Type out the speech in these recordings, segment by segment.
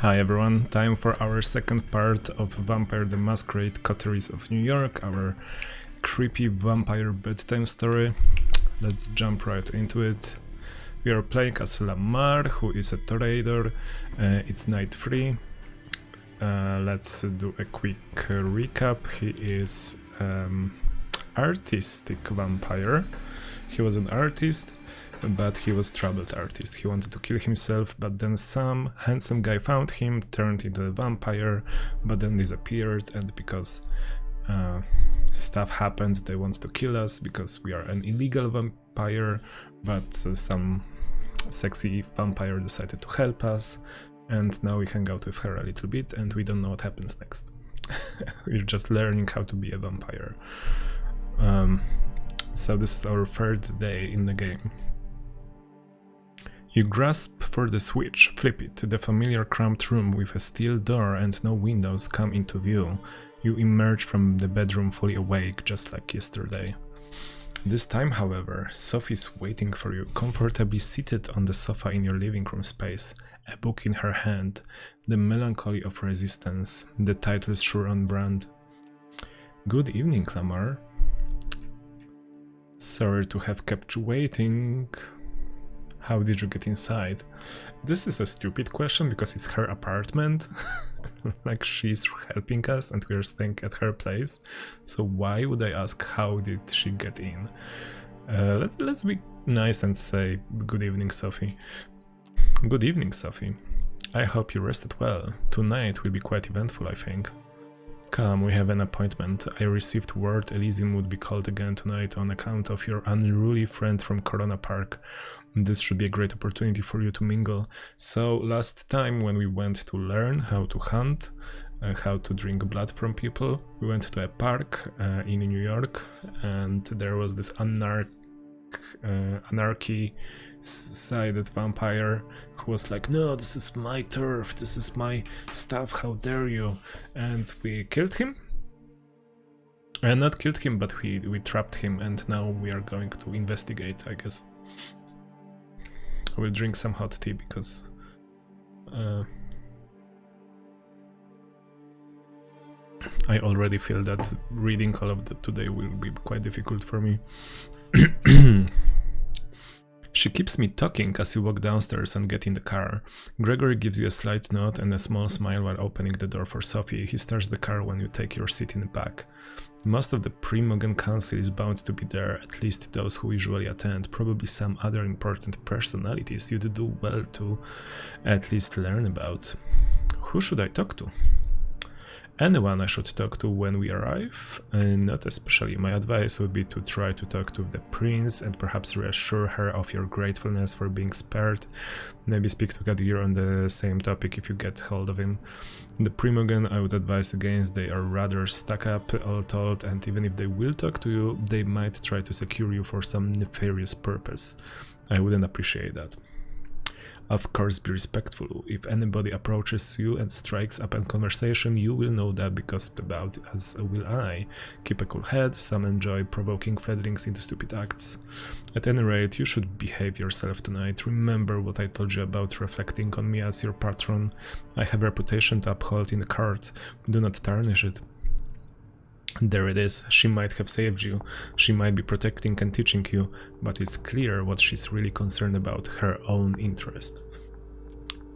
Hi everyone, time for our second part of Vampire the Masquerade, Coteries of New York, our creepy vampire bedtime story. Let's jump right into it. We are playing as Lamar, who is a trader. It's night 3. Let's do a quick recap. He is artistic vampire. He was an artist, but he was troubled artist. He wanted to kill himself, but then some handsome guy found him, turned into a vampire, but then disappeared, and because stuff happened, they want to kill us because we are an illegal vampire, but some sexy vampire decided to help us, and now we hang out with her a little bit, and we don't know what happens next. We're just learning how to be a vampire. So this is our third day in the game. You grasp for the switch, flip it. The familiar cramped room with a steel door and no windows come into view. You emerge from the bedroom fully awake, just like yesterday. This time, however, Sophie's waiting for you, comfortably seated on the sofa in your living room space, a book in her hand, The Melancholy of Resistance, the title is sure on brand. Good evening, Lamar. Sorry to have kept you waiting. How did you get inside? This is a stupid question because it's her apartment. Like, she's helping us and we're staying at her place. So why would I ask how did she get in? Let's be nice and say good evening, Sophie. Good evening, Sophie. I hope you rested well. Tonight will be quite eventful, I think. Come, we have an appointment. I received word Elysium would be called again tonight on account of your unruly friend from Corona Park. This should be a great opportunity for you to mingle. So, last time when we went to learn how to hunt, how to drink blood from people, we went to a park in New York, and there was this anarchy-sided vampire who was like, no, this is my turf, this is my stuff, how dare you? And we killed him. Not killed him, but we trapped him, and now we are going to investigate, I guess. I will drink some hot tea because I already feel that reading all of that today will be quite difficult for me. She keeps me talking as you walk downstairs and get in the car. Gregory gives you a slight nod and a small smile while opening the door for Sophie. He starts the car when you take your seat in the back. Most of the Primogen Council is bound to be there, at least those who usually attend, probably some other important personalities you'd do well to at least learn about. Who should I talk to? Anyone I should talk to when we arrive? Not especially. My advice would be to try to talk to the prince and perhaps reassure her of your gratefulness for being spared. Maybe speak to Kadir on the same topic if you get hold of him. The Primogen I would advise against. They are rather stuck up, all told, and even if they will talk to you, they might try to secure you for some nefarious purpose. I wouldn't appreciate that. Of course, be respectful. If anybody approaches you and strikes up a conversation, you will know that because about as will I. Keep a cool head, some enjoy provoking fledglings into stupid acts. At any rate, you should behave yourself tonight. Remember what I told you about reflecting on me as your patron. I have a reputation to uphold in the court. Do not tarnish it. There it is, she might have saved you, she might be protecting and teaching you, but it's clear what she's really concerned about, her own interest.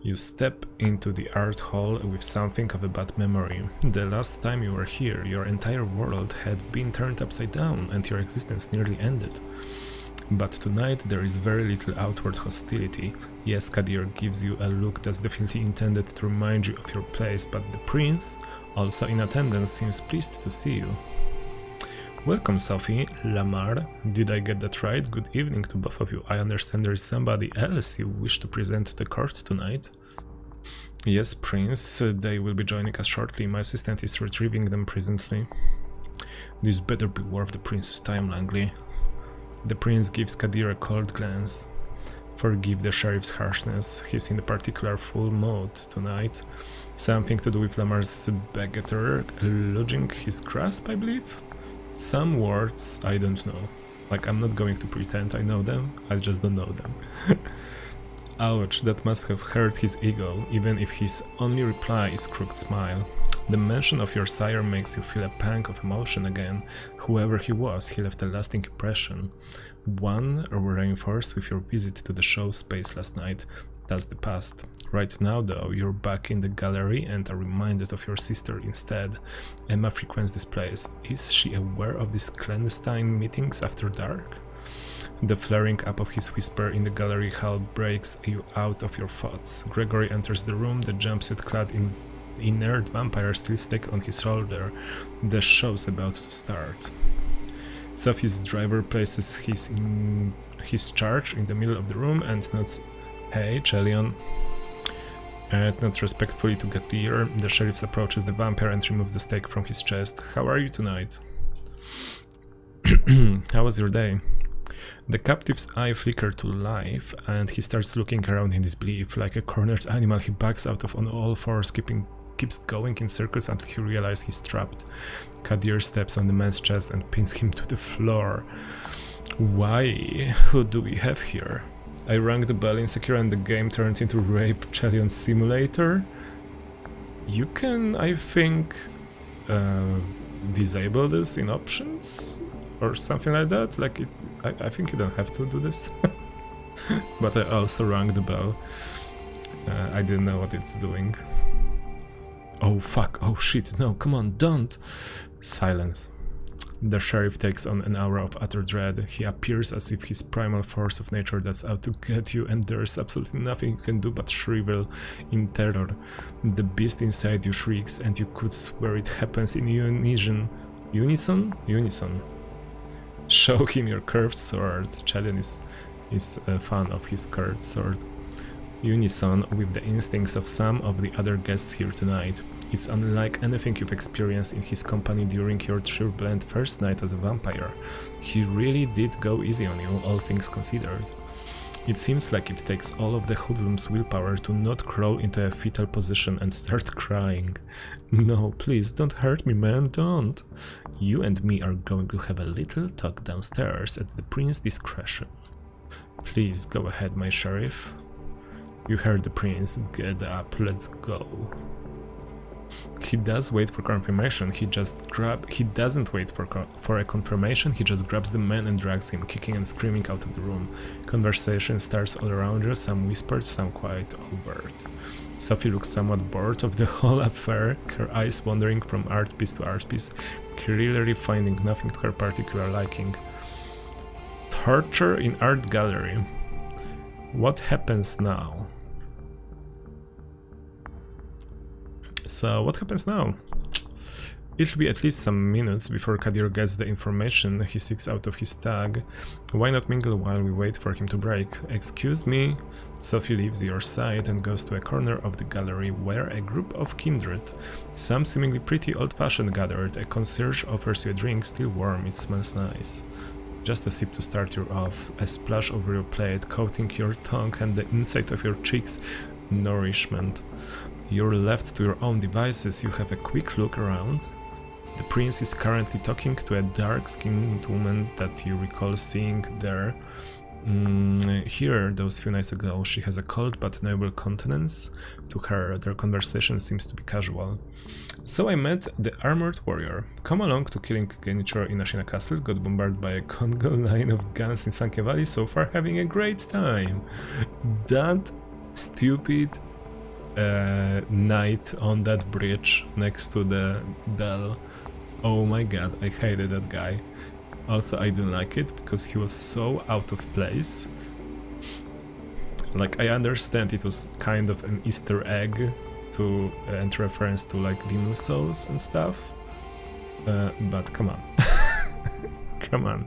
You step into the art hall with something of a bad memory. The last time you were here, your entire world had been turned upside down and your existence nearly ended. But tonight there is very little outward hostility. Yes, Kadir gives you a look that's definitely intended to remind you of your place, but the prince, also in attendance, seems pleased to see you. Welcome, Sophie, Lamar. Did I get that right? Good evening to both of you. I understand there is somebody else you wish to present to the court tonight. Yes, Prince. They will be joining us shortly. My assistant is retrieving them presently. This better be worth the prince's time, Langley. The prince gives Kadir a cold glance. Forgive the sheriff's harshness, he's in a particular full mood tonight. Something to do with Lamar's begetter lodging his grasp, I believe? Some words I don't know. Like, I'm not going to pretend I know them, I just don't know them. Ouch, that must have hurt his ego, even if his only reply is crooked smile. The mention of your sire makes you feel a pang of emotion again. Whoever he was, he left a lasting impression. One reinforced with your visit to the show space last night. That's the past. Right now, though, you're back in the gallery and are reminded of your sister instead. Emma frequents this place. Is she aware of these clandestine meetings after dark? The flaring up of his whisper in the gallery hall breaks you out of your thoughts. Gregory enters the room, the jumpsuit-clad inert vampire still stuck on his shoulder. The show's about to start. Sophie's driver places his charge in the middle of the room and nods, "Hey, Chelion." Nods respectfully to Gatir. The sheriff approaches the vampire and removes the stake from his chest. "How are you tonight?" "How was your day?" The captive's eye flickers to life, and he starts looking around in disbelief. Like a cornered animal, he backs out on all fours, keeps going in circles until he realizes he's trapped. Kadir steps on the man's chest and pins him to the floor. "Why? Who do we have here?" I rang the bell insecure and the game turned into Rape Chelion Simulator. You can, I think, disable this in options or something like that. Like it's, I think you don't have to do this. But I also rang the bell. I didn't know what it's doing. Oh fuck, oh shit, no, come on, don't! Silence. The sheriff takes on an aura of utter dread. He appears as if his primal force of nature that's out to get you, and there's absolutely nothing you can do but shrivel in terror. The beast inside you shrieks, and you could swear it happens in unison. Unison? Show him your curved sword. Chelion is a fan of his curved sword. Unison with the instincts of some of the other guests here tonight. It's unlike anything you've experienced in his company during your turbulent first night as a vampire. He really did go easy on you, all things considered. It seems like it takes all of the hoodlum's willpower to not crawl into a fetal position and start crying. No, please, don't hurt me, man, don't. You and me are going to have a little talk downstairs at the prince's discretion. Please, go ahead, my sheriff. You heard the prince. Get up, let's go. He does wait for confirmation. He doesn't wait for a confirmation. He just grabs the man and drags him, kicking and screaming out of the room. Conversation starts all around you, some whispered, some quite overt. Sophie looks somewhat bored of the whole affair, her eyes wandering from art piece to art piece, clearly finding nothing to her particular liking. Torture in art gallery. What happens now? So, what happens now? It'll be at least some minutes before Kadir gets the information he seeks out of his tag. Why not mingle while we wait for him to break? Excuse me? Sophie leaves your side and goes to a corner of the gallery where a group of kindred, some seemingly pretty old-fashioned, gathered. A concierge offers you a drink, still warm, it smells nice. Just a sip to start you off, a splash over your plate, coating your tongue and the inside of your cheeks. Nourishment. You're left to your own devices. You have a quick look around. The prince is currently talking to a dark-skinned woman that you recall seeing there. Here, those few nights ago, she has a cold but noble countenance. To her, their conversation seems to be casual. So I met the armored warrior. Come along to killing Genichiro in Ashina Castle, got bombarded by a Congo line of guns in Sanke Valley, so far having a great time. That stupid knight on that bridge next to the bell. Oh my god, I hated that guy. Also, I didn't like it because he was so out of place. Like, I understand it was kind of an Easter egg to and reference to like Demon Souls and stuff, but come on. Come on.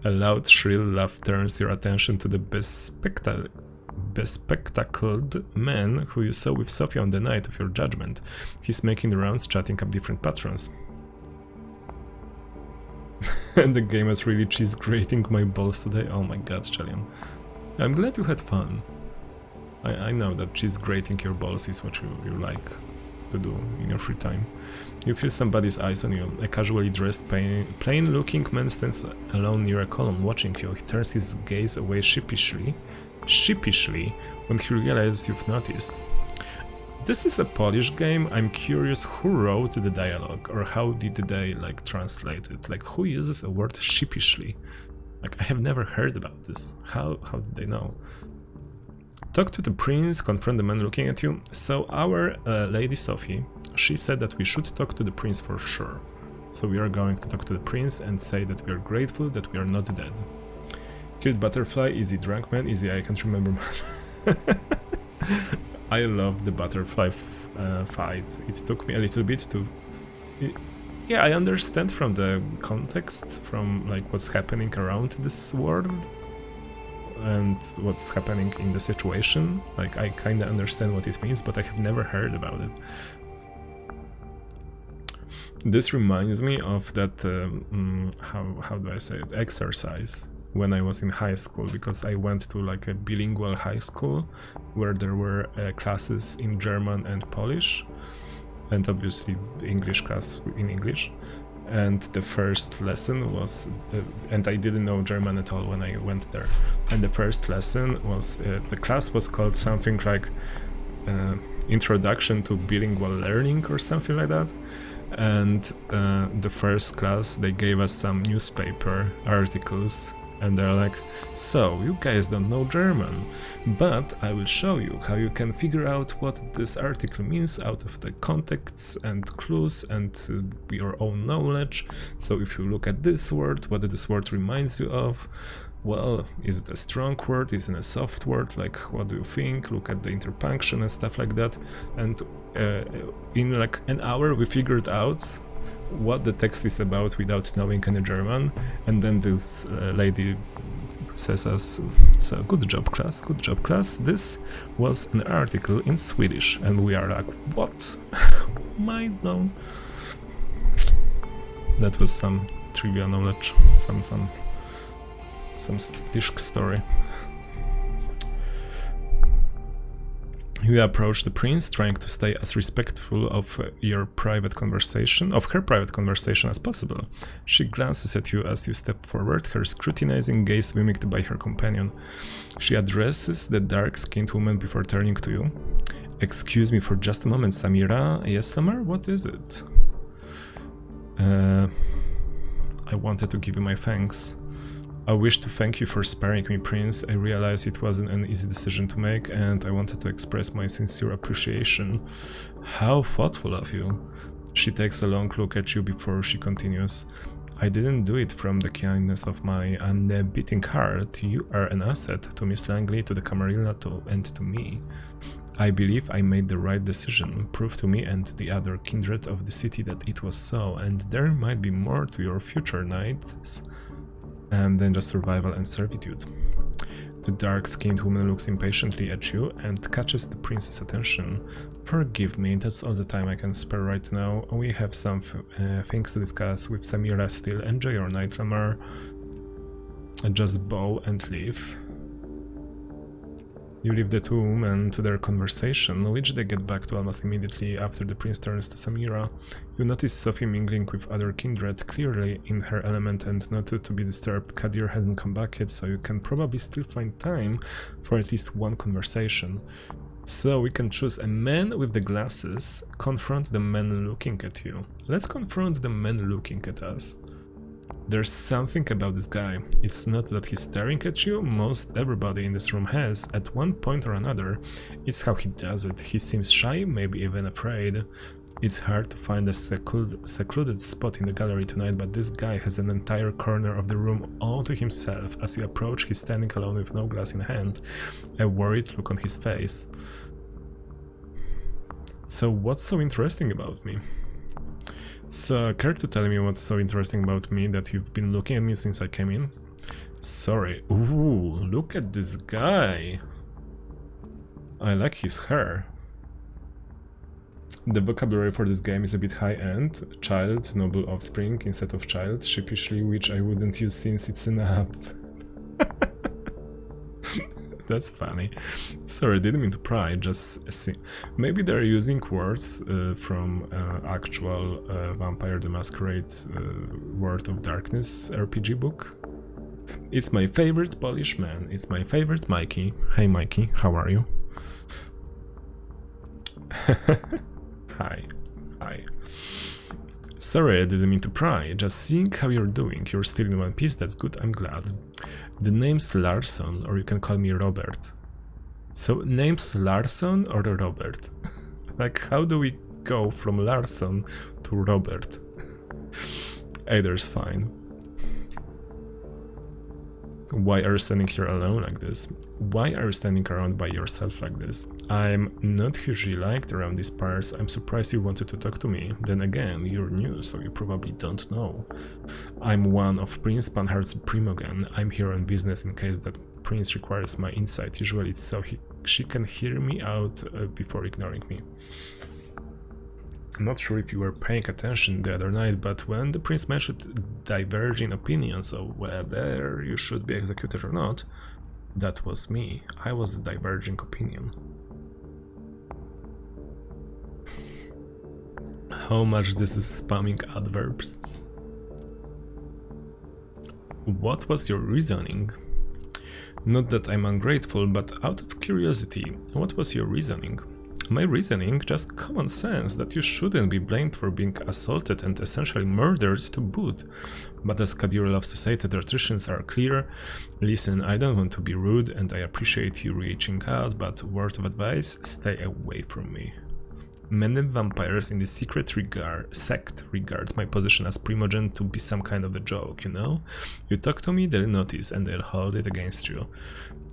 A loud shrill laugh turns your attention to the bespectacled man who you saw with Sophia on the night of your judgment. He's making the rounds, chatting up different patrons. And the game is really cheese grating my balls today. Oh my god, Chelion. I'm glad you had fun. I know that cheese grating your balls is what you like to do in your free time. You feel somebody's eyes on you. A casually dressed, plain-looking man stands alone near a column watching you. He turns his gaze away sheepishly. sheepishly when he realizes you've noticed. This is a Polish game. I'm curious who wrote the dialogue, or how did they like translate it? Like, who uses a word sheepishly? Like, I have never heard about this. How did they know? Talk to the prince, confront the man looking at you. So our Lady Sophie, she said that we should talk to the prince for sure. So we are going to talk to the prince and say that we are grateful that we are not dead. Killed butterfly, easy drunk man, easy I can't remember. I loved the butterfly fight. It took me a little bit to... Yeah, I understand from the context, from like what's happening around this world and what's happening in the situation. Like, I kinda understand what it means, but I have never heard about it. This reminds me of that, how do I say it, exercise when I was in high school, because I went to like a bilingual high school where there were classes in German and Polish, and obviously the English class in English. And the first lesson was, and I didn't know German at all when I went there, and the first lesson was, the class was called something like Introduction to Bilingual Learning or something like that. And the first class, they gave us some newspaper articles, and they're like, so you guys don't know German, but I will show you how you can figure out what this article means out of the contexts and clues and your own knowledge. So if you look at this word, what this word reminds you of? Well, is it a strong word? Is it a soft word? Like, what do you think? Look at the interpunction and stuff like that. And in like an hour we figured out what the text is about without knowing any German. And then this lady says us, so good job class, good job class. This was an article in Swedish. And we are like, what? Mind blown. That was some trivia knowledge, some Swedish story. You approach the prince, trying to stay as respectful of her private conversation as possible. She glances at you as you step forward, her scrutinizing gaze mimicked by her companion. She addresses the dark-skinned woman before turning to you. Excuse me for just a moment, Samira. Yes, Lamar, what is it? I wanted to give you my thanks. I wish to thank you for sparing me, Prince. I realize it wasn't an easy decision to make, and I wanted to express my sincere appreciation. How thoughtful of you. She takes a long look at you before she continues. I didn't do it from the kindness of my unbeating heart. You are an asset to Miss Langley, to the Camarilla, and to me. I believe I made the right decision. Prove to me and the other kindred of the city that it was so, and there might be more to your future nights than just survival and servitude. The dark-skinned woman looks impatiently at you and catches the prince's attention. Forgive me, that's all the time I can spare right now. We have some things to discuss with Samira still. Enjoy your night, Lamar. Just bow and leave. You leave the two women to their conversation, which they get back to almost immediately after the prince turns to Samira. You notice Sophie mingling with other kindred, clearly in her element and not to be disturbed. Kadir hasn't come back yet, so you can probably still find time for at least one conversation. So we can choose a man with the glasses, confront the man looking at you. Let's confront the man looking at us. There's something about this guy. It's not that he's staring at you, most everybody in this room has, at one point or another. It's how he does it. He seems shy, maybe even afraid. It's hard to find a secluded spot in the gallery tonight, but this guy has an entire corner of the room all to himself. As you approach, he's standing alone with no glass in hand, a worried look on his face. So what's so interesting about me? So, care to tell me what's so interesting about me that you've been looking at me since I came in? Sorry. Ooh, look at this guy. I like his hair. The vocabulary for this game is a bit high-end. Child, noble offspring instead of child, sheepishly, which I wouldn't use since it's an app. That's funny. Sorry, didn't mean to pry, just see. Maybe they're using words from actual Vampire the Masquerade World of Darkness RPG book. It's my favorite Polish man. It's my favorite Mikey. Hey Mikey, how are you? Hi. Hi. Sorry, I didn't mean to pry. Just seeing how you're doing. You're still in one piece, that's good, I'm glad. The name's Larson, or you can call me Robert. So, name's Larson or Robert? Like, how do we go from Larson to Robert? Either's fine. Why are you standing here alone like this? Why are you standing around by yourself like this? I'm not hugely liked around these parts. I'm surprised you wanted to talk to me. Then again, you're new, so you probably don't know. I'm one of Prince Panhardt's primogen. I'm here on business in case that Prince requires my insight. Usually it's so she can hear me out before ignoring me. I'm not sure if you were paying attention the other night, but when the prince mentioned diverging opinions of whether you should be executed or not, that was me. I was the diverging opinion. How much this is spamming adverbs? What was your reasoning? Not that I'm ungrateful, but out of curiosity, what was your reasoning? My reasoning, just common sense, that you shouldn't be blamed for being assaulted and essentially murdered to boot. But as Kadir loves to say, the traditions are clear. Listen, I don't want to be rude and I appreciate you reaching out, but word of advice, stay away from me. Many vampires in the secret sect regard my position as primogen to be some kind of a joke, you know? You talk to me, they'll notice and they'll hold it against you.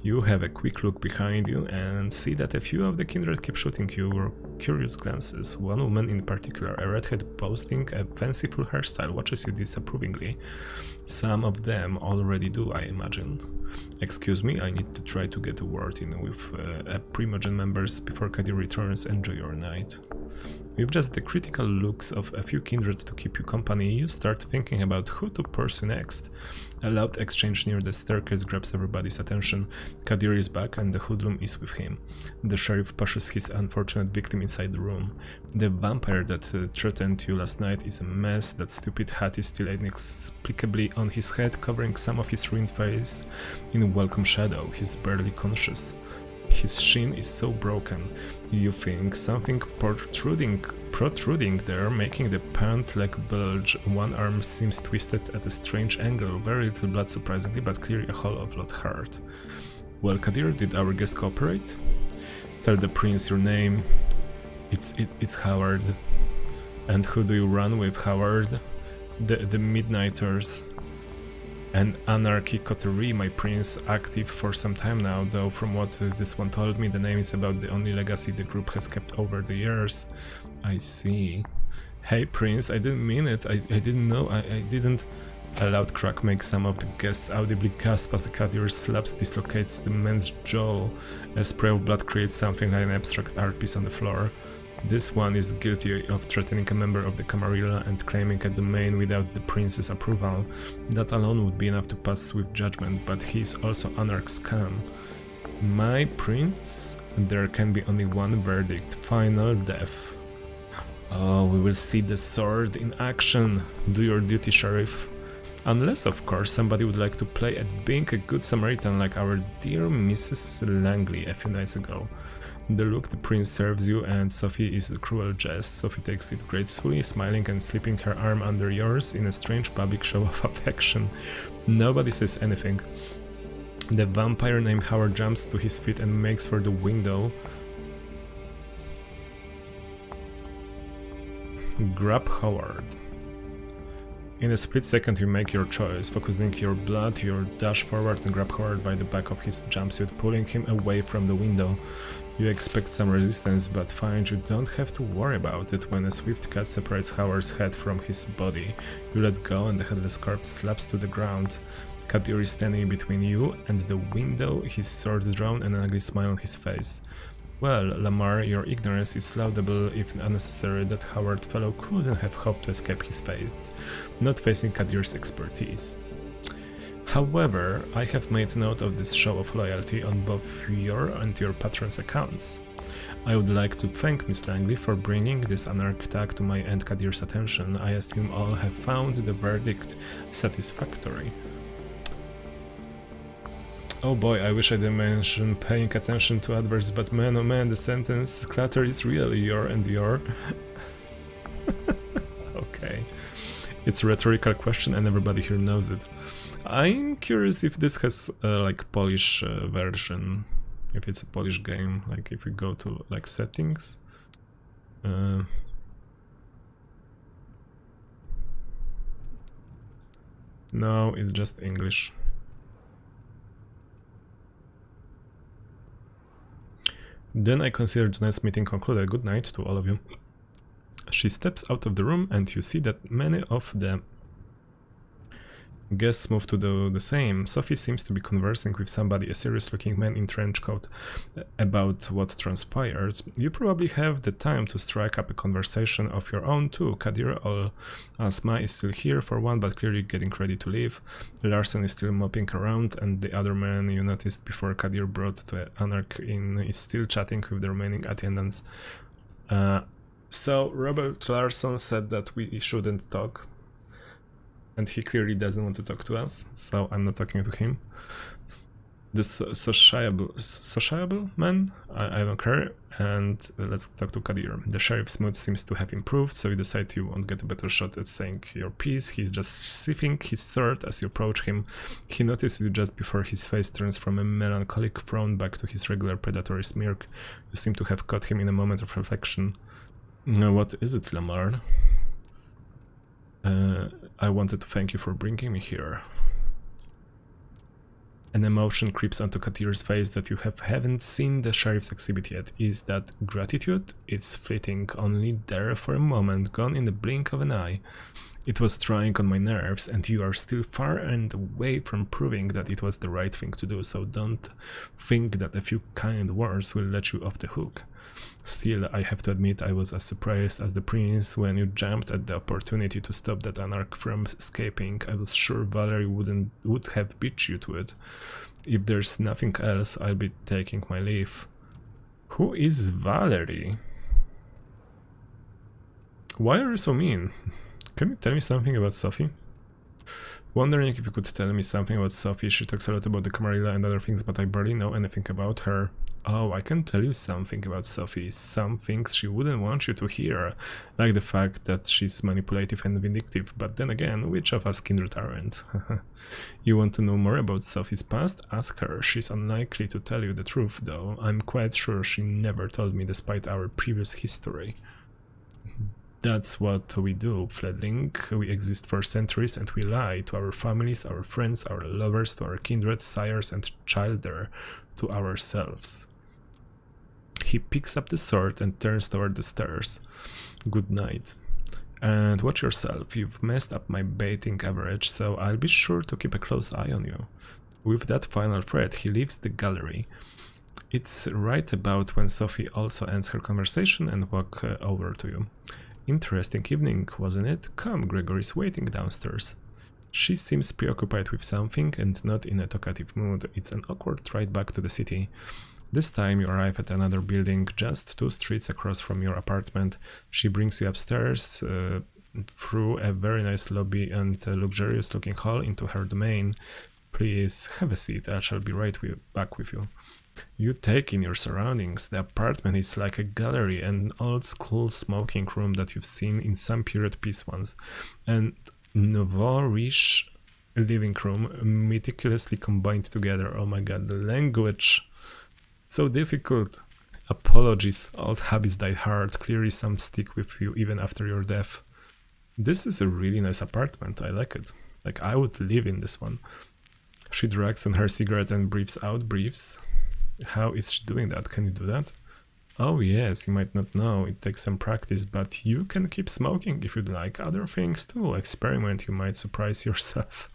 You have a quick look behind you and see that a few of the kindred keep shooting you curious glances. One woman in particular, a redhead boasting a fanciful hairstyle, watches you disapprovingly. Some of them already do, I imagine. Excuse me, I need to try to get a word in with Primogen members before Kadir returns. Enjoy your night. With just the critical looks of a few kindred to keep you company, you start thinking about who to pursue next. A loud exchange near the staircase grabs everybody's attention. Kadir is back and the hoodlum is with him. The sheriff pushes his unfortunate victim inside the room. The vampire that threatened you last night is a mess. That stupid hat is still inexplicably on his head, covering some of his ruined face in welcome shadow. He's barely conscious. His shin is so broken. You think something protruding there, making the pant leg bulge. One arm seems twisted at a strange angle. Very little blood surprisingly, but clearly a whole lot heart. Well, Kadir, did our guest cooperate? Tell the prince your name. It's Howard. And who do you run with, Howard? The Midnighters. An anarchy coterie, my prince, active for some time now, though from what this one told me, the name is about the only legacy the group has kept over the years. I see. Hey prince, I didn't mean it, I didn't know, I didn't... A loud crack makes some of the guests audibly gasp as the Kadir slaps dislocates the man's jaw. A spray of blood creates something like an abstract art piece on the floor. This one is guilty of threatening a member of the Camarilla and claiming a domain without the prince's approval. That alone would be enough to pass with judgment, but he is also anarch's scum. My prince? There can be only one verdict: final death. Oh, we will see the sword in action. Do your duty, sheriff. Unless, of course, somebody would like to play at being a good Samaritan like our dear Mrs. Langley a few nights ago. The look the prince serves you and Sophie is a cruel jest. Sophie takes it gracefully, smiling and slipping her arm under yours in a strange public show of affection. Nobody says anything. The vampire named Howard jumps to his feet and makes for the window. Grab Howard. In a split second you make your choice, focusing your blood, you dash forward and grab Howard by the back of his jumpsuit, pulling him away from the window. You expect some resistance, but find you don't have to worry about it when a swift cut separates Howard's head from his body. You let go and the headless corpse slaps to the ground. Kadir is standing between you and the window, his sword drawn and an ugly smile on his face. Well, Lamar, your ignorance is laudable if unnecessary. That Howard fellow couldn't have hoped to escape his fate, not facing Kadir's expertise. However, I have made note of this show of loyalty on both your and your patron's accounts. I would like to thank Miss Langley for bringing this anarch tag to my and Kadir's attention. I assume all have found the verdict satisfactory. Oh boy, I wish I didn't mention paying attention to adverbs, but man oh man, the sentence clutter is really your and your. Okay. It's a rhetorical question and everybody here knows it. I'm curious if this has like Polish version, if it's a Polish game, like if we go to like settings. No, it's just English. Then I consider tonight's meeting concluded. Good night to all of you. She steps out of the room and you see that many of the guests move to do the same. Sophie seems to be conversing with somebody, a serious-looking man in trench coat, about what transpired. You probably have the time to strike up a conversation of your own too. Kadir Asma is still here for one, but clearly getting ready to leave. Larson is still mopping around, and the other man you noticed before Kadir brought to Anarch in is still chatting with the remaining attendants. So Robert Larson said that we shouldn't talk. And he clearly doesn't want to talk to us, so I'm not talking to him. The sociable man? I don't care, and let's talk to Kadir. The sheriff's mood seems to have improved, so you decide you won't get a better shot at saying your piece. He's just sniffing his sword as you approach him. He notices you just before his face turns from a melancholic frown back to his regular predatory smirk. You seem to have caught him in a moment of reflection. What is it, Lamar? I wanted to thank you for bringing me here. An emotion creeps onto Katir's face that you haven't seen the sheriff's exhibit yet. Is that gratitude? It's fleeting, only there for a moment, gone in the blink of an eye. It was trying on my nerves, and you are still far and away from proving that it was the right thing to do, so don't think that a few kind words will let you off the hook. Still, I have to admit I was as surprised as the prince when you jumped at the opportunity to stop that anarch from escaping. I was sure Valerie would have beat you to it. If there's nothing else, I'll be taking my leave. Who is Valerie? Why are you so mean? Can you tell me something about Sophie? Wondering if you could tell me something about Sophie. She talks a lot about the Camarilla and other things, but I barely know anything about her. Oh, I can tell you something about Sophie. Some things she wouldn't want you to hear, like the fact that she's manipulative and vindictive, but then again, which of us kindred aren't? You want to know more about Sophie's past? Ask her. She's unlikely to tell you the truth, though. I'm quite sure she never told me despite our previous history. That's what we do, Fledling. We exist for centuries and we lie to our families, our friends, our lovers, to our kindred, sires and children, to ourselves. He picks up the sword and turns toward the stairs. Good night. And watch yourself, you've messed up my baiting average, so I'll be sure to keep a close eye on you. With that final threat, he leaves the gallery. It's right about when Sophie also ends her conversation and walks over to you. Interesting evening, wasn't it? Come, Gregory's waiting downstairs. She seems preoccupied with something and not in a talkative mood. It's an awkward ride back to the city. This time you arrive at another building, just 2 streets across from your apartment. She brings you upstairs through a very nice lobby and a luxurious-looking hall into her domain. Please have a seat, I shall be right back with you. You take in your surroundings. The apartment is like a gallery, an old-school smoking room that you've seen in some period piece once, and nouveau-riche living room meticulously combined together. Oh my god, the language! So difficult. Apologies, old habits die hard. Clearly some stick with you even after your death. This is a really nice apartment, I like it. Like, I would live in this one. She drags on her cigarette and breathes out. How is she doing that? Can you do that? Oh yes, you might not know, it takes some practice, but you can keep smoking if you'd like. Other things too, experiment, you might surprise yourself.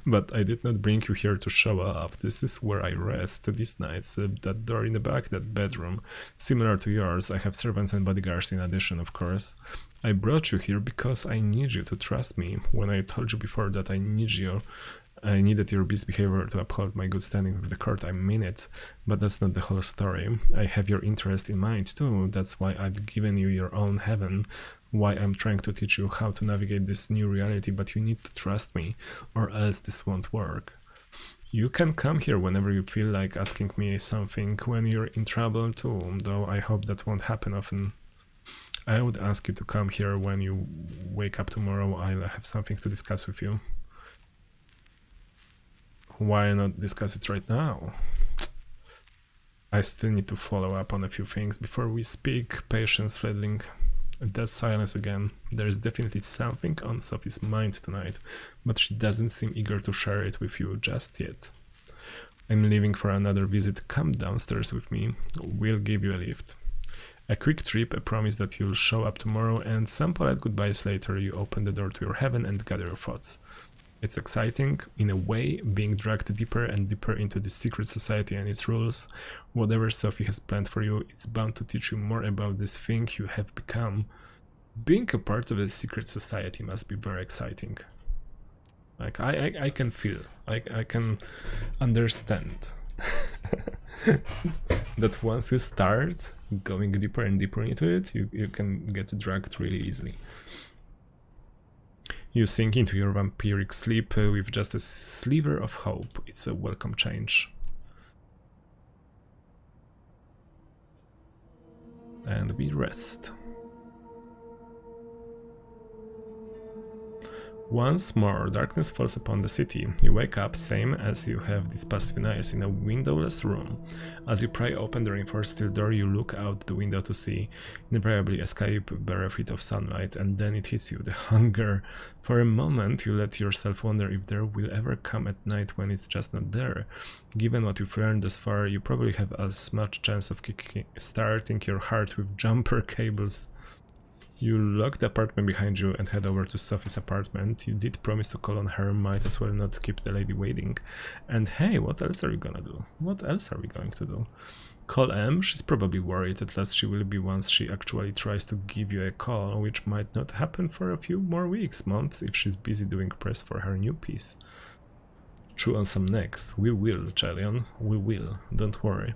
But I did not bring you here to show off. This is where I rest these nights. That door in the back, that bedroom. Similar to yours, I have servants and bodyguards in addition, of course. I brought you here because I need you to trust me. When I told you before that I needed your best behavior to uphold my good standing with the court, I mean it. But that's not the whole story. I have your interest in mind too. That's why I've given you your own heaven. Why I'm trying to teach you how to navigate this new reality, but you need to trust me, or else this won't work. You can come here whenever you feel like asking me something when you're in trouble too, though I hope that won't happen often. I would ask you to come here when you wake up tomorrow. I'll have something to discuss with you. Why not discuss it right now? I still need to follow up on a few things before we speak. Patience fledgling. That silence again. There is definitely something on Sophie's mind tonight, but she doesn't seem eager to share it with you just yet. I'm leaving for another visit. Come downstairs with me. We'll give you a lift. A quick trip, a promise that you'll show up tomorrow, and some polite goodbyes later. You open the door to your heaven and gather your thoughts. It's exciting, in a way, being dragged deeper and deeper into the secret society and its rules. Whatever Sophie has planned for you, it's bound to teach you more about this thing you have become. Being a part of a secret society must be very exciting. Like, I can feel, I can understand that once you start going deeper and deeper into it, you can get dragged really easily. You sink into your vampiric sleep with just a sliver of hope. It's a welcome change. And we rest. Once more, darkness falls upon the city. You wake up, same as you have these past few nights, in a windowless room. As you pry open the reinforced steel door, you look out the window to see, invariably escape bare feet of sunlight, and then it hits you, the hunger. For a moment, you let yourself wonder if there will ever come at night when it's just not there. Given what you've learned thus far, you probably have as much chance of starting your heart with jumper cables. You lock the apartment behind you and head over to Sophie's apartment. You did promise to call on her, might as well not keep the lady waiting. And hey, what else are you gonna do? What else are we going to do? Call Em, she's probably worried, at last she will be once she actually tries to give you a call, which might not happen for a few more weeks, months, if she's busy doing press for her new piece. Chew on some necks. We will, Chalion, we will, don't worry.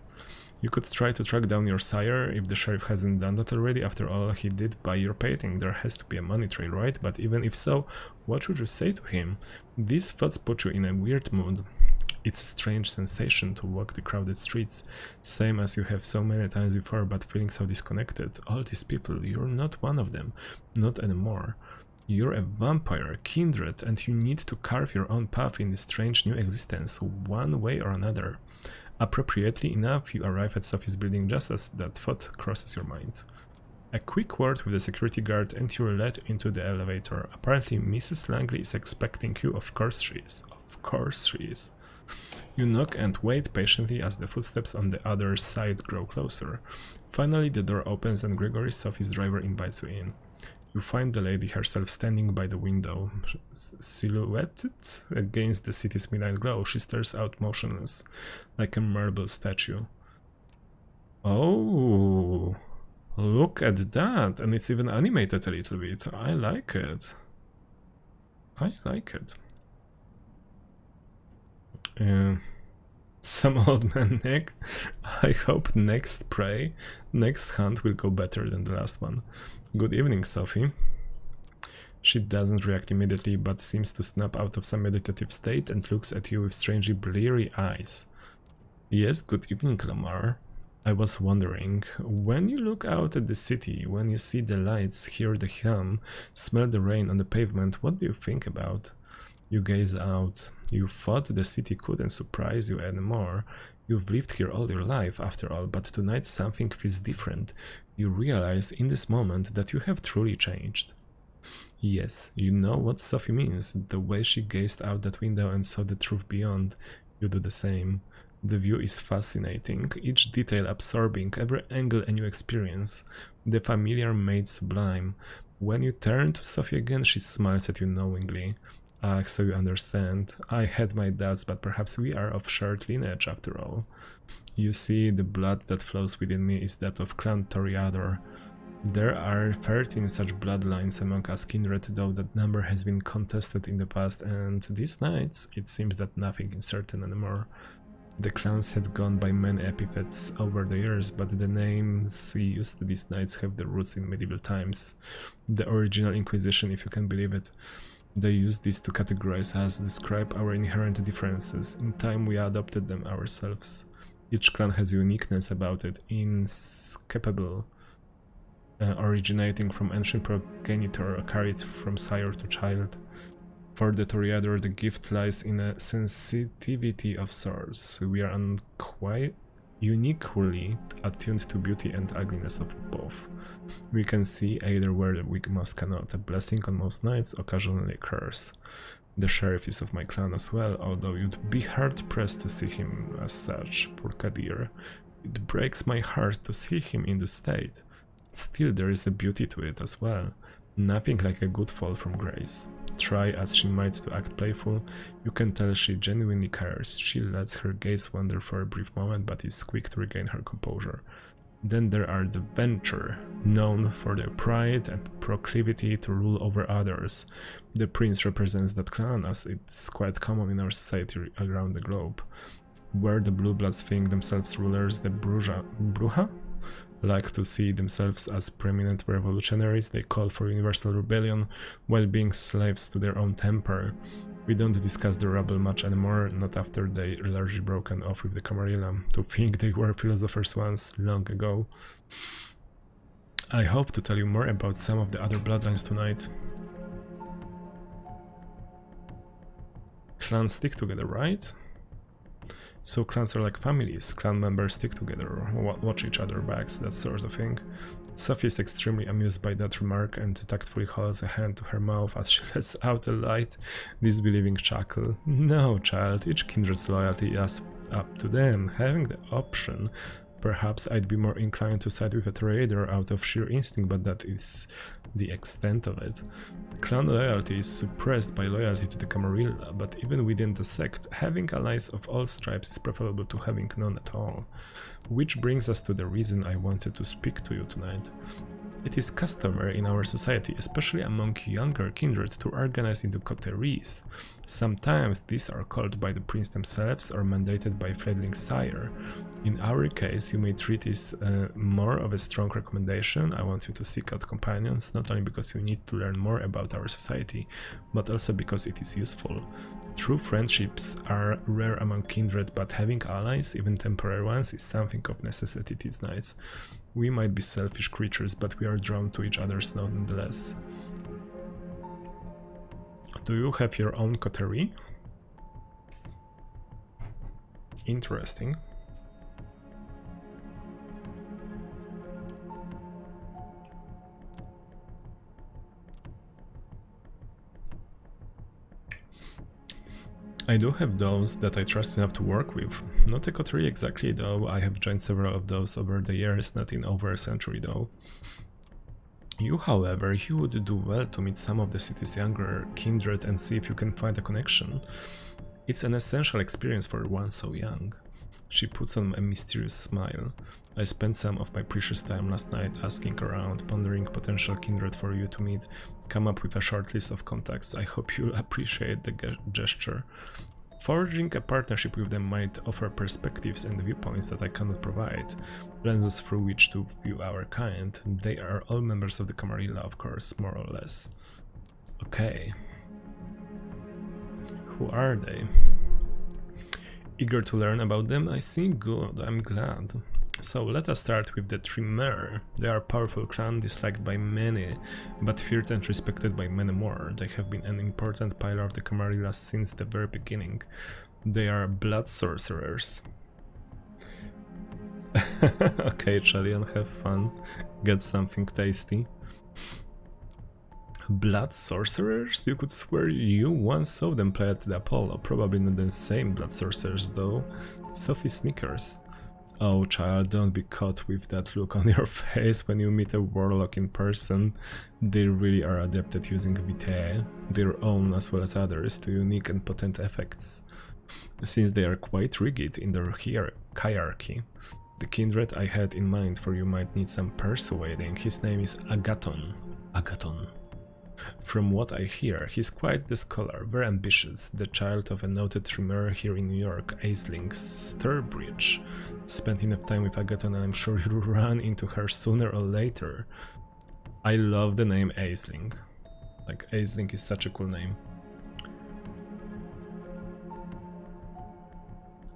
You could try to track down your sire, if the sheriff hasn't done that already. After all, he did buy your painting. There has to be a money trail, right? But even if so, what should you say to him? These thoughts put you in a weird mood. It's a strange sensation to walk the crowded streets, same as you have so many times before, but feeling so disconnected. All these people, you're not one of them. Not anymore. You're a vampire, kindred, and you need to carve your own path in this strange new existence, one way or another. Appropriately enough, you arrive at Sophie's building just as that thought crosses your mind. A quick word with the security guard and you're led into the elevator. Apparently Mrs. Langley is expecting you. Of course she is. Of course she is. You knock and wait patiently as the footsteps on the other side grow closer. Finally the door opens and Gregory, Sophie's driver, invites you in. You find the lady herself standing by the window, silhouetted against the city's midnight glow. She stares out motionless, like a marble statue. Oh, look at that! And it's even animated a little bit. I like it. I like it. Some old man neck. I hope next hunt will go better than the last one. Good evening, Sophie. She doesn't react immediately, but seems to snap out of some meditative state and looks at you with strangely bleary eyes. Yes, good evening, Lamar. I was wondering, when you look out at the city, when you see the lights, hear the hum, smell the rain on the pavement, what do you think about? You gaze out. You thought the city couldn't surprise you anymore. You've lived here all your life, after all, but tonight something feels different. You realize in this moment that you have truly changed. Yes, you know what Sophie means. The way she gazed out that window and saw the truth beyond. You do the same. The view is fascinating, each detail absorbing, every angle a new experience. The familiar made sublime. When you turn to Sophie again, she smiles at you knowingly. Ah, so you understand. I had my doubts, but perhaps we are of shared lineage after all. You see, the blood that flows within me is that of Clan Toreador. There are 13 such bloodlines among us kindred, though that number has been contested in the past, and these nights it seems that nothing is certain anymore. The clans have gone by many epithets over the years, but the names we used these nights have their roots in medieval times. The original Inquisition, if you can believe it. They use this to categorize us, describe our inherent differences. In time we adopted them ourselves. Each clan has uniqueness about it, inescapable, originating from ancient progenitor, carried from sire to child. For the Toreador, the gift lies in a sensitivity of sorts. We are quite uniquely attuned to beauty and ugliness of both. We can see either where we most cannot. A blessing on most nights, occasionally a curse. The sheriff is of my clan as well, although you'd be hard-pressed to see him as such, poor Kadir. It breaks my heart to see him in this state. Still, there is a beauty to it as well. Nothing like a good fall from grace. Try as she might to act playful, you can tell she genuinely cares. She lets her gaze wander for a brief moment, but is quick to regain her composure. Then there are the Venture, known for their pride and proclivity to rule over others. The prince represents that clan, as it's quite common in our society around the globe. Where the blue bloods think themselves rulers, the Bruja like to see themselves as preeminent revolutionaries. They call for universal rebellion while being slaves to their own temper. We don't discuss the rebel much anymore, not after they largely broken off with the Camarilla. To think they were philosophers once, long ago. I hope to tell you more about some of the other bloodlines tonight. Clans stick together, right? So clans are like families, clan members stick together, watch each other backs, that sort of thing. Sophie is extremely amused by that remark and tactfully holds a hand to her mouth as she lets out a light, disbelieving chuckle. No, child, each kindred's loyalty is up to them. Having the option, perhaps I'd be more inclined to side with a trader out of sheer instinct, but that is the extent of it. Clan loyalty is suppressed by loyalty to the Camarilla, but even within the sect, having allies of all stripes is preferable to having none at all. Which brings us to the reason I wanted to speak to you tonight. It is customary in our society, especially among younger kindred, to organize into coteries. Sometimes these are called by the prince themselves or mandated by Fledling's sire. In our case, you may treat this more of a strong recommendation. I want you to seek out companions, not only because you need to learn more about our society, but also because it is useful. True friendships are rare among kindred, but having allies, even temporary ones, is something of necessity these nights. We might be selfish creatures, but we are drawn to each other nonetheless. Do you have your own coterie? Interesting. I do have those that I trust enough to work with. Not a coterie exactly though, I have joined several of those over the years, not in over a century though. You, however, you would do well to meet some of the city's younger kindred and see if you can find a connection. It's an essential experience for one so young. She puts on a mysterious smile. I spent some of my precious time last night asking around, pondering potential kindred for you to meet, come up with a short list of contacts. I hope you'll appreciate the gesture. Forging a partnership with them might offer perspectives and viewpoints that I cannot provide, lenses through which to view our kind. They are all members of the Camarilla, of course, more or less. Okay. Who are they? Eager to learn about them? I see. Good, I'm glad. So let us start with the Tremere. They are a powerful clan, disliked by many, but feared and respected by many more. They have been an important pillar of the Camarilla since the very beginning. They are blood sorcerers. Okay, Chalian, have fun. Get something tasty. Blood sorcerers? You could swear you once saw them play at the Apollo. Probably not the same blood sorcerers though. Sophie snickers. Oh child, don't be caught with that look on your face when you meet a warlock in person. They really are adept at using vitae, their own as well as others, to unique and potent effects, since they are quite rigid in their hierarchy. The kindred I had in mind for you might need some persuading. His name is Agaton. Agaton. From what I hear, he's quite the scholar, very ambitious, the child of a noted Tremere here in New York, Aisling Sturbridge. Spent enough time with Agaton and I'm sure you'll run into her sooner or later. I love the name Aisling. Like, Aisling is such a cool name.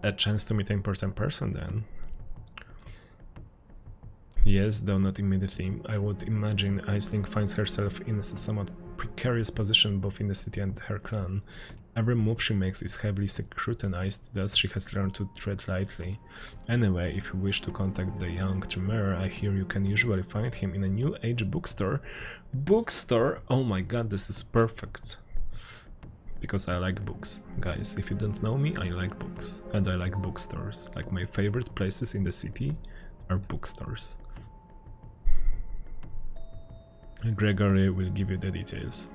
A chance to meet an important person then. Yes, though not immediately. I would imagine Aisling finds herself in a somewhat precarious position both in the city and her clan. Every move she makes is heavily scrutinized, thus she has learned to tread lightly. Anyway, if you wish to contact the young Tremere, I hear you can usually find him in a New Age bookstore. Bookstore? Oh my god, this is perfect. Because I like books. Guys, if you don't know me, I like books. And I like bookstores. Like, my favorite places in the city are bookstores. Gregory will give you the details.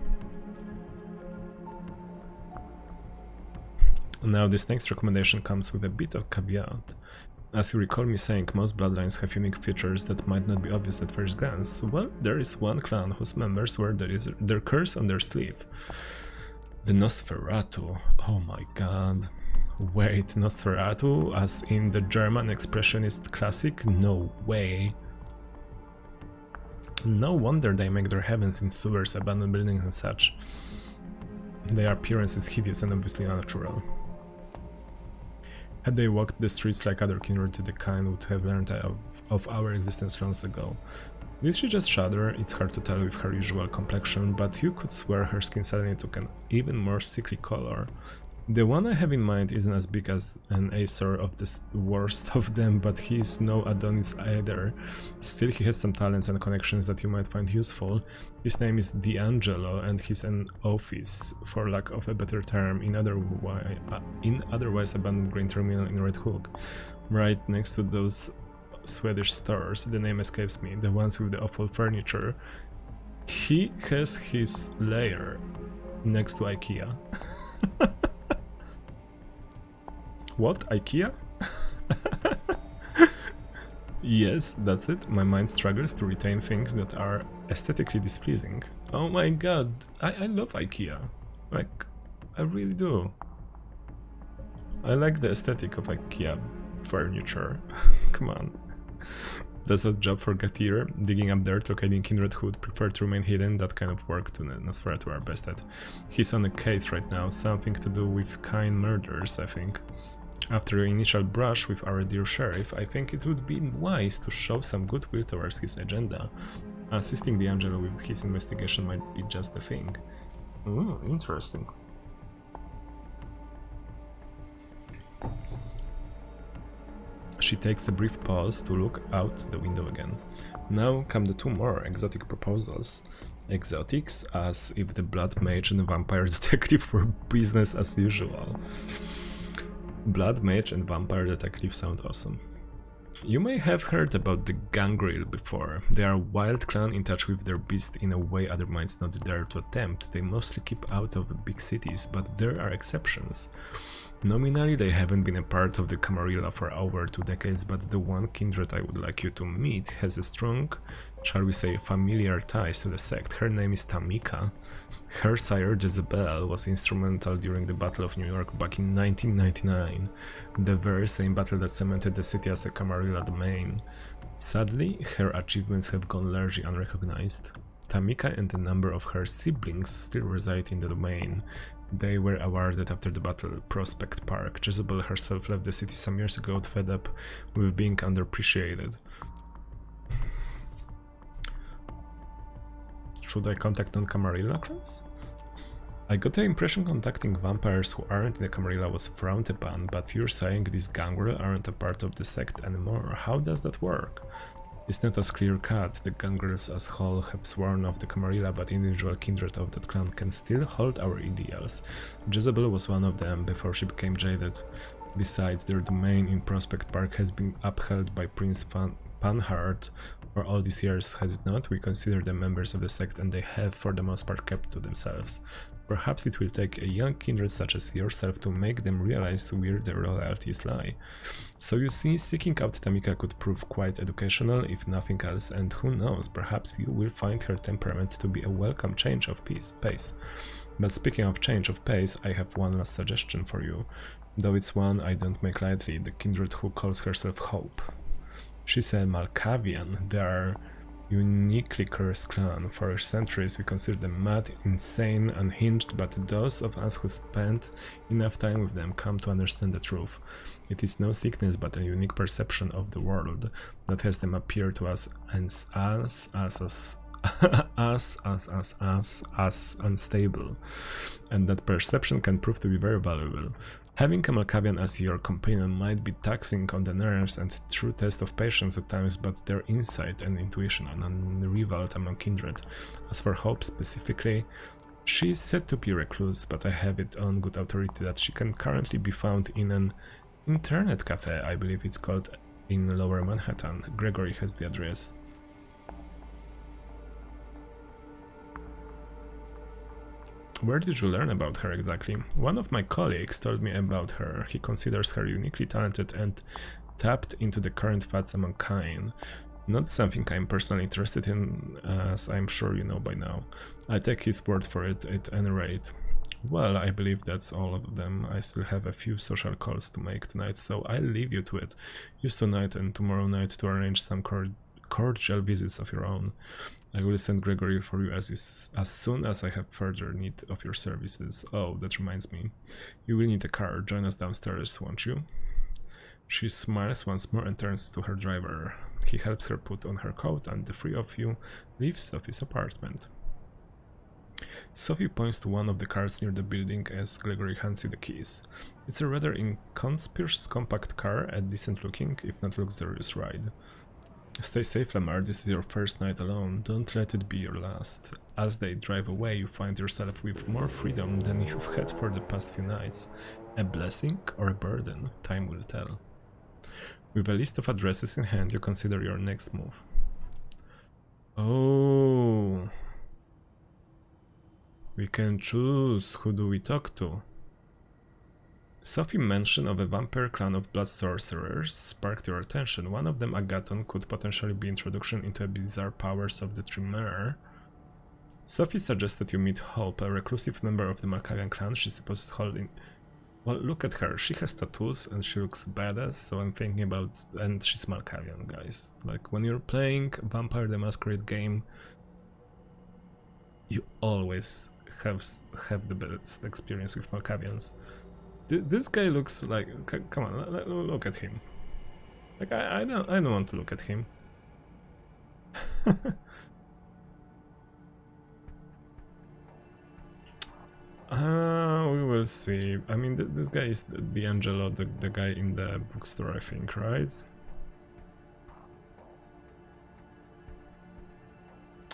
Now, this next recommendation comes with a bit of caveat. As you recall me saying, most bloodlines have unique features that might not be obvious at first glance. Well, there is one clan whose members wear their curse on their sleeve. The Nosferatu. Oh my god. Wait, Nosferatu as in the German expressionist classic? No way. No wonder they make their heavens in sewers, abandoned buildings and such. Their appearance is hideous and obviously unnatural. Had they walked the streets like other kindred to the kind would have learned of our existence long ago. Did she just shudder? It's hard to tell with her usual complexion, but you could swear her skin suddenly took an even more sickly color. The one I have in mind isn't as big as an Aesir of the worst of them, but he is no Adonis either. Still, he has some talents and connections that you might find useful. His name is D'Angelo, and he's an office, for lack of a better term, in otherwise abandoned grain terminal in Red Hook, right next to those Swedish stores. The name escapes me, the ones with the awful furniture. He has his lair next to IKEA. What? IKEA? Yes, that's it. My mind struggles to retain things that are aesthetically displeasing. Oh my god, I love IKEA. Like, I really do. I like the aesthetic of IKEA furniture. Come on. That's a job for Gatir, digging up dirt, locating kindred who would prefer to remain hidden. That kind of work to Nosferatu are best at. He's on a case right now, something to do with kind murders, I think. After your initial brush with our dear sheriff, I think it would be wise to show some goodwill towards his agenda. Assisting D'Angelo with his investigation might be just the thing. Interesting. She takes a brief pause to look out the window again. Now come the two more exotic proposals. Exotics, as if the blood mage and the vampire detective were business as usual. Blood mage and vampire detective sound awesome. You may have heard about the Gangrel before. They are a wild clan in touch with their beast in a way other minds not dare to attempt. They mostly keep out of big cities, but there are exceptions. Nominally, they haven't been a part of the Camarilla for over 2 decades, but the one kindred I would like you to meet has a strong, shall we say, familiar ties to the sect. Her name is Tamika. Her sire, Jezebel, was instrumental during the Battle of New York back in 1999, the very same battle that cemented the city as a Camarilla domain. Sadly, her achievements have gone largely unrecognized. Tamika and a number of her siblings still reside in the domain. They were awarded after the battle Prospect Park. Jezebel herself left the city some years ago, fed up with being underappreciated. Should I contact non-Camarilla clans? I got the impression contacting vampires who aren't in the Camarilla was frowned upon, but you're saying these Gangrel aren't a part of the sect anymore. How does that work? It's not as clear-cut. The Gangrels as whole have sworn off the Camarilla, but individual kindred of that clan can still hold our ideals. Jezebel was one of them before she became jaded. Besides, their domain in Prospect Park has been upheld by Prince Panhard for all these years, has it not? We consider them members of the sect and they have for the most part kept to themselves. Perhaps it will take a young kindred such as yourself to make them realize where their loyalties lie. So you see, seeking out Tamika could prove quite educational if nothing else, and who knows, perhaps you will find her temperament to be a welcome change of pace. But speaking of change of pace, I have one last suggestion for you, though it's one I don't make lightly, the kindred who calls herself Hope. She's a Malkavian. There are uniquely cursed clan. For centuries we considered them mad, insane, unhinged, but those of us who spent enough time with them come to understand the truth. It is no sickness but a unique perception of the world that has them appear to us as unstable, and that perception can prove to be very valuable. Having a Malkavian as your companion might be taxing on the nerves and true test of patience at times, but their insight and intuition are unrivaled among kindred. As for Hope specifically, she is said to be a recluse, but I have it on good authority that she can currently be found in an internet cafe, I believe it's called, in Lower Manhattan. Gregory has the address. Where did you learn about her exactly? One of my colleagues told me about her. He considers her uniquely talented and tapped into the current fads among kind. Not something I'm personally interested in, as I'm sure you know by now. I take his word for it at any rate. Well, I believe that's all of them. I still have a few social calls to make tonight, so I'll leave you to it. Use tonight and tomorrow night to arrange some cordial visits of your own. I will send Gregory for you as soon as I have further need of your services. Oh, that reminds me. You will need a car. Join us downstairs, won't you? She smiles once more and turns to her driver. He helps her put on her coat and the three of you leave Sophie's apartment. Sophie points to one of the cars near the building as Gregory hands you the keys. It's a rather inconspicuous compact car, a decent looking, if not luxurious ride. Stay safe, Lamar. This is your first night alone. Don't let it be your last. As they drive away, you find yourself with more freedom than you've had for the past few nights. A blessing or a burden? Time will tell. With a list of addresses in hand, you consider your next move. Oh. We can choose. Who do we talk to? Sophie mention of a vampire clan of blood sorcerers sparked your attention. One of them, Agaton, could potentially be introduction into the bizarre powers of the Tremere. Sophie suggested you meet Hope, a reclusive member of the Malkavian clan. She's supposed to hold in... Well, look at her. She has tattoos and she looks badass, so I'm thinking about... And she's Malkavian, guys. Like, when you're playing Vampire the Masquerade game, you always have the best experience with Malkavians. This guy looks like... Come on, look at him. Like, I don't want to look at him. We will see. I mean, this guy is D'Angelo, the guy in the bookstore, I think, right?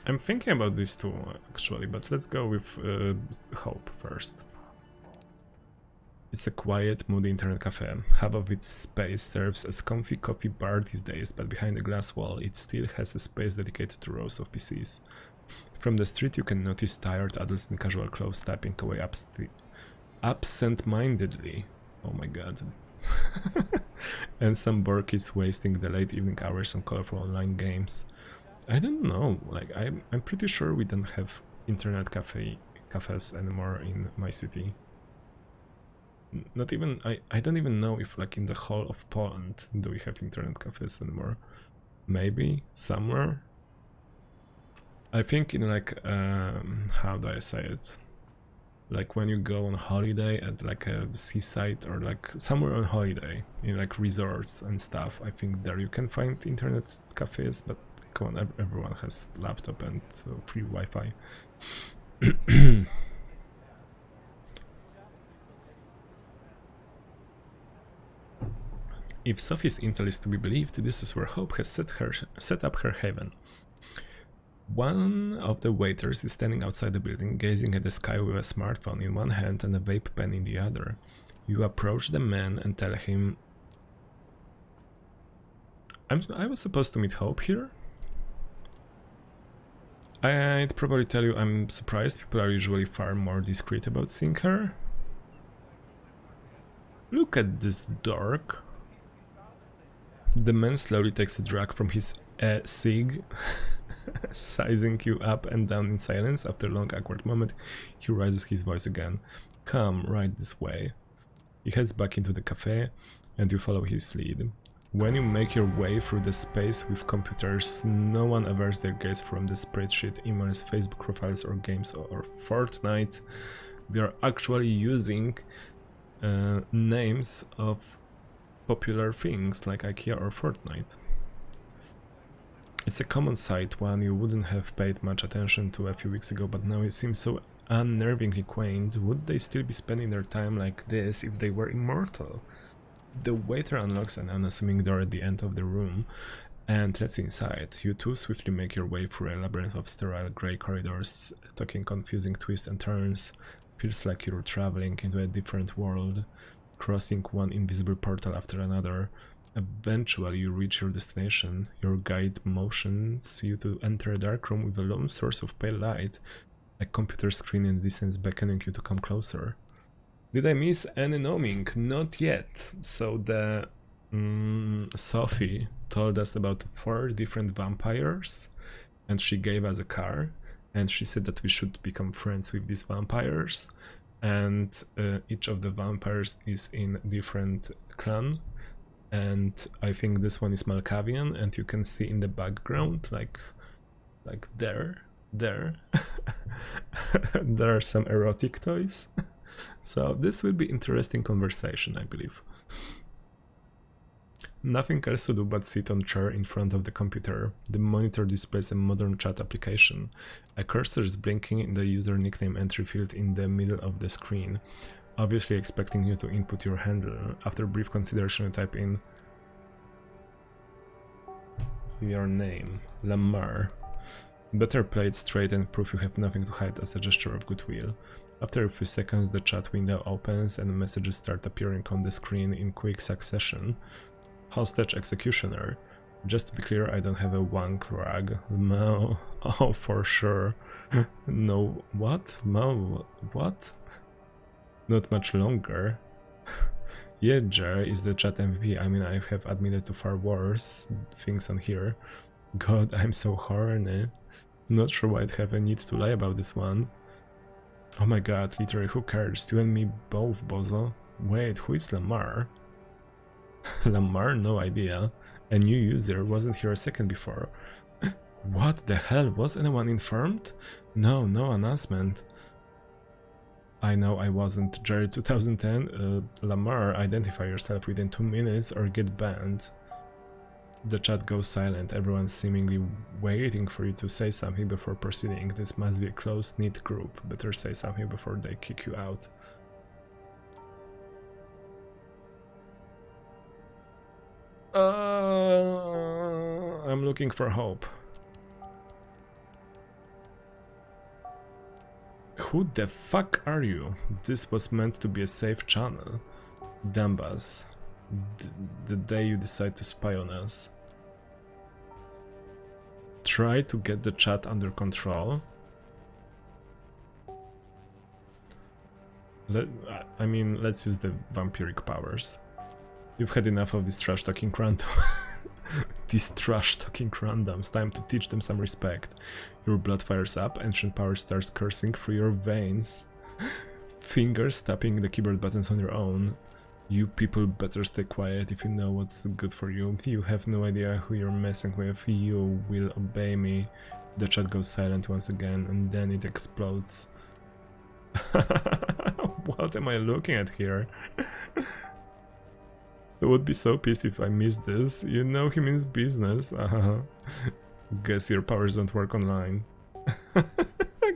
I'm thinking about this too, actually, but let's go with Hope first. It's a quiet, moody internet cafe. Half of its space serves as comfy coffee bar these days, but behind a glass wall it still has a space dedicated to rows of PCs. From the street you can notice tired adults in casual clothes typing away absent-mindedly. Oh my god. And some bored kids wasting the late evening hours on colorful online games. I don't know, like I'm pretty sure we don't have internet cafes anymore in my city. Not even, I don't even know if like in the whole of Poland do we have internet cafes anymore. Maybe somewhere. I think in like, how do I say it? Like when you go on holiday at like a seaside or like somewhere on holiday in like resorts and stuff, I think there you can find internet cafes, but come on, everyone has laptop and free Wi-Fi. If Sophie's intel is to be believed, this is where Hope has set up her haven. One of the waiters is standing outside the building, gazing at the sky with a smartphone in one hand and a vape pen in the other. You approach the man and tell him... I was supposed to meet Hope here? I'd probably tell you I'm surprised. People are usually far more discreet about seeing her. Look at this dork. The man slowly takes a drag from his cig, sizing you up and down in silence. After a long awkward moment, he raises his voice again. Come, right this way. He heads back into the cafe, and you follow his lead. When you make your way through the space with computers, no one averts their gaze from the spreadsheet, emails, Facebook profiles, or games or Fortnite. They are actually using names of popular things like IKEA or Fortnite. It's a common sight, one you wouldn't have paid much attention to a few weeks ago, but now it seems so unnervingly quaint. Would they still be spending their time like this if they were immortal? The waiter unlocks an unassuming door at the end of the room and lets you inside. You two swiftly make your way through a labyrinth of sterile grey corridors, taking confusing twists and turns. Feels like you're traveling into a different world, crossing one invisible portal after another. Eventually you reach your destination. Your guide motions you to enter a dark room with a lone source of pale light, a computer screen in the distance beckoning you to come closer. Did I miss any gnoming? Not yet. So the Sophie told us about 4 different vampires, and she gave us a car, and she said that we should become friends with these vampires, and each of the vampires is in different clan, and I think this one is Malkavian, and you can see in the background, like there there are some erotic toys. So this will be interesting conversation, I believe. Nothing else to do but sit on chair in front of the computer. The monitor displays a modern chat application. A cursor is blinking in the user nickname entry field in the middle of the screen, obviously expecting you to input your handle. After brief consideration, you type in your name, Lamar. Better play it straight and prove you have nothing to hide as a gesture of goodwill. After a few seconds, the chat window opens and messages start appearing on the screen in quick succession. Hostage executioner. Just to be clear, I don't have a wank rag. No. Oh, for sure. No. What? No. What? Not much longer. Yeah, Jerry is the chat MVP. I mean, I have admitted to far worse things on here. God, I'm so horny. Not sure why I'd have a need to lie about this one. Oh my god, literally, who cares? You and me both, bozo. Wait, who is Lamar? Lamar? No idea. A new user, wasn't here a second before. What the hell? Was anyone informed? No, no announcement. I know I wasn't. Jerry 2010, Lamar, identify yourself within 2 minutes or get banned. The chat goes silent, everyone's seemingly waiting for you to say something before proceeding. This must be a close-knit group. Better say something before they kick you out. I'm looking for hope. Who the fuck are you? This was meant to be a safe channel. Dambas. The day you decide to spy on us. Try to get the chat under control. I mean, let's use the vampiric powers. You've had enough of this trash-talking random. These trash-talking randoms. Time to teach them some respect. Your blood fires up, ancient power starts coursing through your veins. Fingers tapping the keyboard buttons on your own. You people better stay quiet if you know what's good for you. You have no idea who you're messing with. You will obey me. The chat goes silent once again, and then it explodes. What am I looking at here? I would be so pissed if I missed this. You know he means business. Guess your powers don't work online.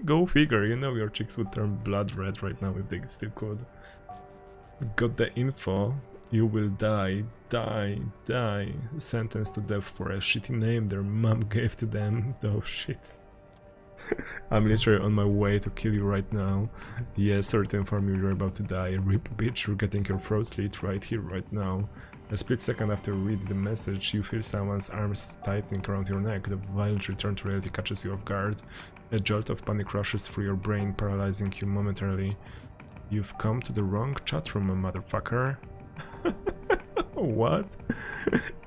Go figure, you know your chicks would turn blood red right now if they still could. Got the info. You will die, die, die. Sentenced to death for a shitty name their mom gave to them. Oh shit. I'm literally on my way to kill you right now. Yes, sorry to inform you you're about to die. Rip bitch, you're getting your throat slit right here, right now. A split second after you read the message, you feel someone's arms tightening around your neck. The violent return to reality catches you off guard. A jolt of panic rushes through your brain, paralyzing you momentarily. You've come to the wrong chat room, motherfucker. What?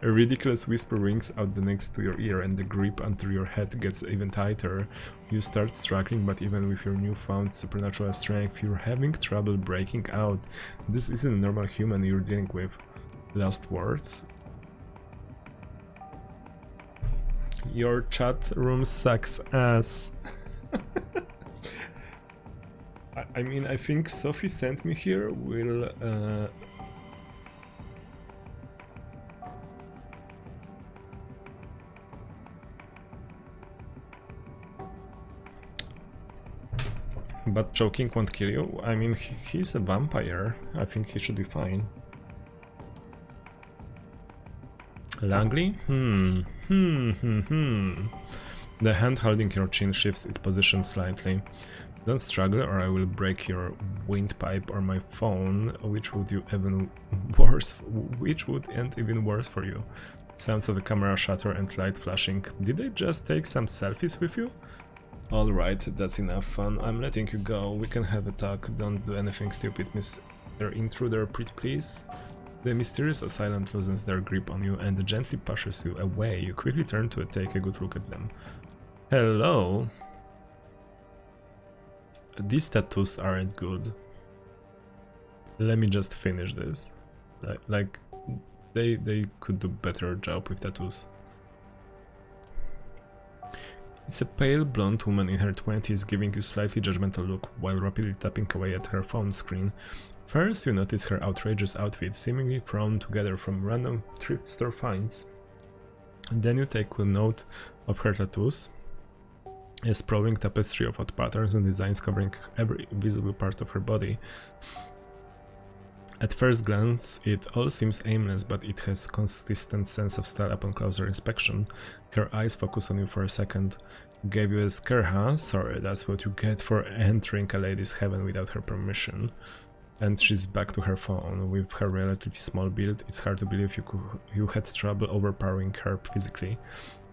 A ridiculous whisper rings out the next to your ear, and the grip under your head gets even tighter. You start struggling, but even with your newfound supernatural strength, you're having trouble breaking out. This isn't a normal human you're dealing with. Last words? Your chat room sucks ass. I mean, I think Sophie sent me here will... But choking won't kill you? I mean, he's a vampire. I think he should be fine. Langley? The hand holding your chin shifts its position slightly. Don't struggle or I will break your windpipe or my phone, which would end even worse for you. Sounds of a camera shutter and light flashing. Did they just take some selfies with you? Alright, that's enough fun. I'm letting you go. We can have a talk. Don't do anything stupid, Mr. Intruder, pretty please. The mysterious assailant loosens their grip on you and gently pushes you away. You quickly turn to take a good look at them. Hello? These tattoos aren't good. Let me just finish this. Like they could do better job with tattoos. It's a pale blonde woman in her 20s giving you slightly judgmental look while rapidly tapping away at her phone screen. First, you notice her outrageous outfit, seemingly thrown together from random thrift store finds. Then you take a note of her tattoos, a sprawling tapestry of odd patterns and designs covering every visible part of her body. At first glance, it all seems aimless, but it has a consistent sense of style upon closer inspection. Her eyes focus on you for a second. Gave you a scare, huh? Sorry, that's what you get for entering a lady's heaven without her permission. And she's back to her phone. With her relatively small build, it's hard to believe you had trouble overpowering her physically.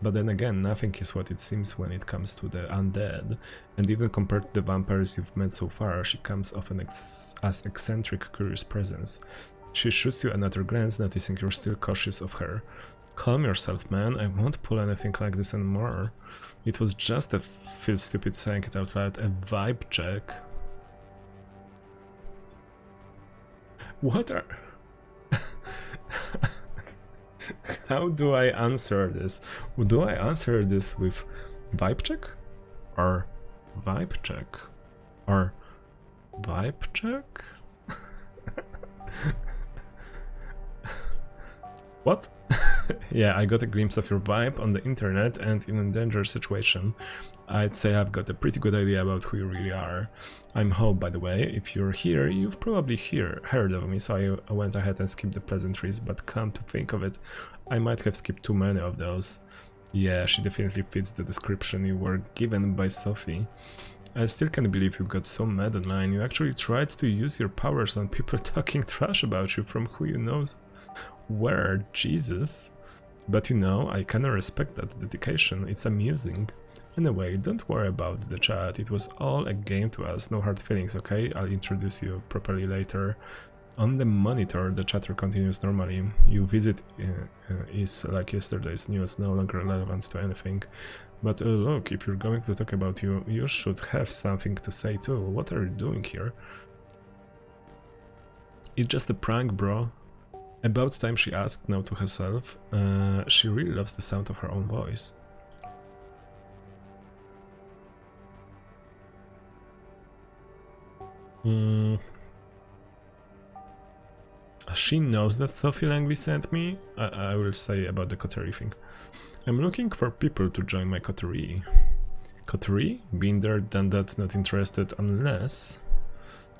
But then again, nothing is what it seems when it comes to the undead, and even compared to the vampires you've met so far, she comes off as eccentric, curious presence. She shoots you another glance, noticing you're still cautious of her. Calm yourself, man, I won't pull anything like this anymore. It was just a feel stupid saying it out loud, a vibe check. What are... How do I answer this? Do I answer this with vibe check? Or vibe check? Or vibe check? What? Yeah, I got a glimpse of your vibe on the internet and in a dangerous situation. I'd say I've got a pretty good idea about who you really are. I'm Hope, by the way. If you're here, you've probably heard of me, so I went ahead and skipped the pleasantries, but come to think of it, I might have skipped too many of those. Yeah, she definitely fits the description you were given by Sophie. I still can't believe you got so mad online. You actually tried to use your powers on people talking trash about you from who you know where, Jesus. But you know, I kinda respect that dedication, it's amusing. Anyway, don't worry about the chat, it was all a game to us, no hard feelings, okay? I'll introduce you properly later. On the monitor, the chatter continues normally. Your visit is like yesterday's news, no longer relevant to anything. But look, if you're going to talk about you, you should have something to say too. What are you doing here? It's just a prank, bro. About time, she asked now to herself. She really loves the sound of her own voice. She knows that Sophie Langley sent me. I will say about the coterie thing. I'm looking for people to join my coterie. Coterie? Been there, done that, not interested unless...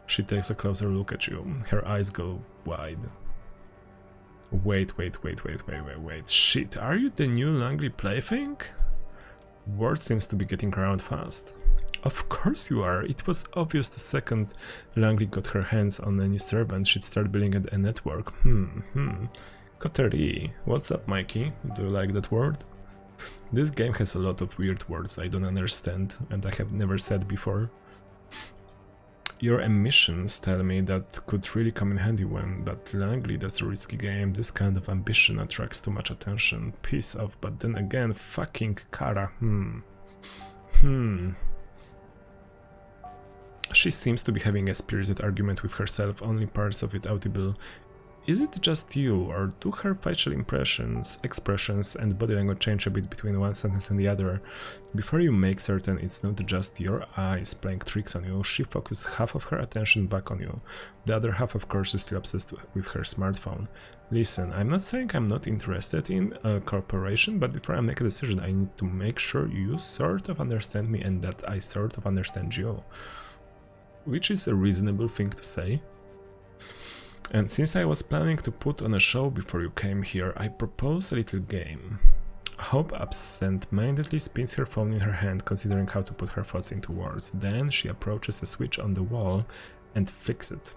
She takes a closer look at you. Her eyes go wide. Wait. Shit, are you the new Langley plaything? Word seems to be getting around fast. Of course you are. It was obvious the second Langley got her hands on a new servant, she'd start building a network. Coterie. What's up, Mikey? Do you like that word? This game has a lot of weird words I don't understand, and I have never said before. Your ambitions tell me that could really come in handy when, but Langley, that's a risky game. This kind of ambition attracts too much attention. Piece of, but then again, fucking Kara. She seems to be having a spirited argument with herself, only parts of it audible. Is it just you, or do her facial expressions and body language change a bit between one sentence and the other? Before you make certain it's not just your eyes playing tricks on you, she focuses half of her attention back on you. The other half, of course, is still obsessed with her smartphone. Listen, I'm not saying I'm not interested in a corporation, but before I make a decision, I need to make sure you sort of understand me and that I sort of understand you. Which is a reasonable thing to say. And since I was planning to put on a show before you came here, I propose a little game. Hope absent-mindedly spins her phone in her hand, considering how to put her thoughts into words. Then she approaches a switch on the wall and flicks it.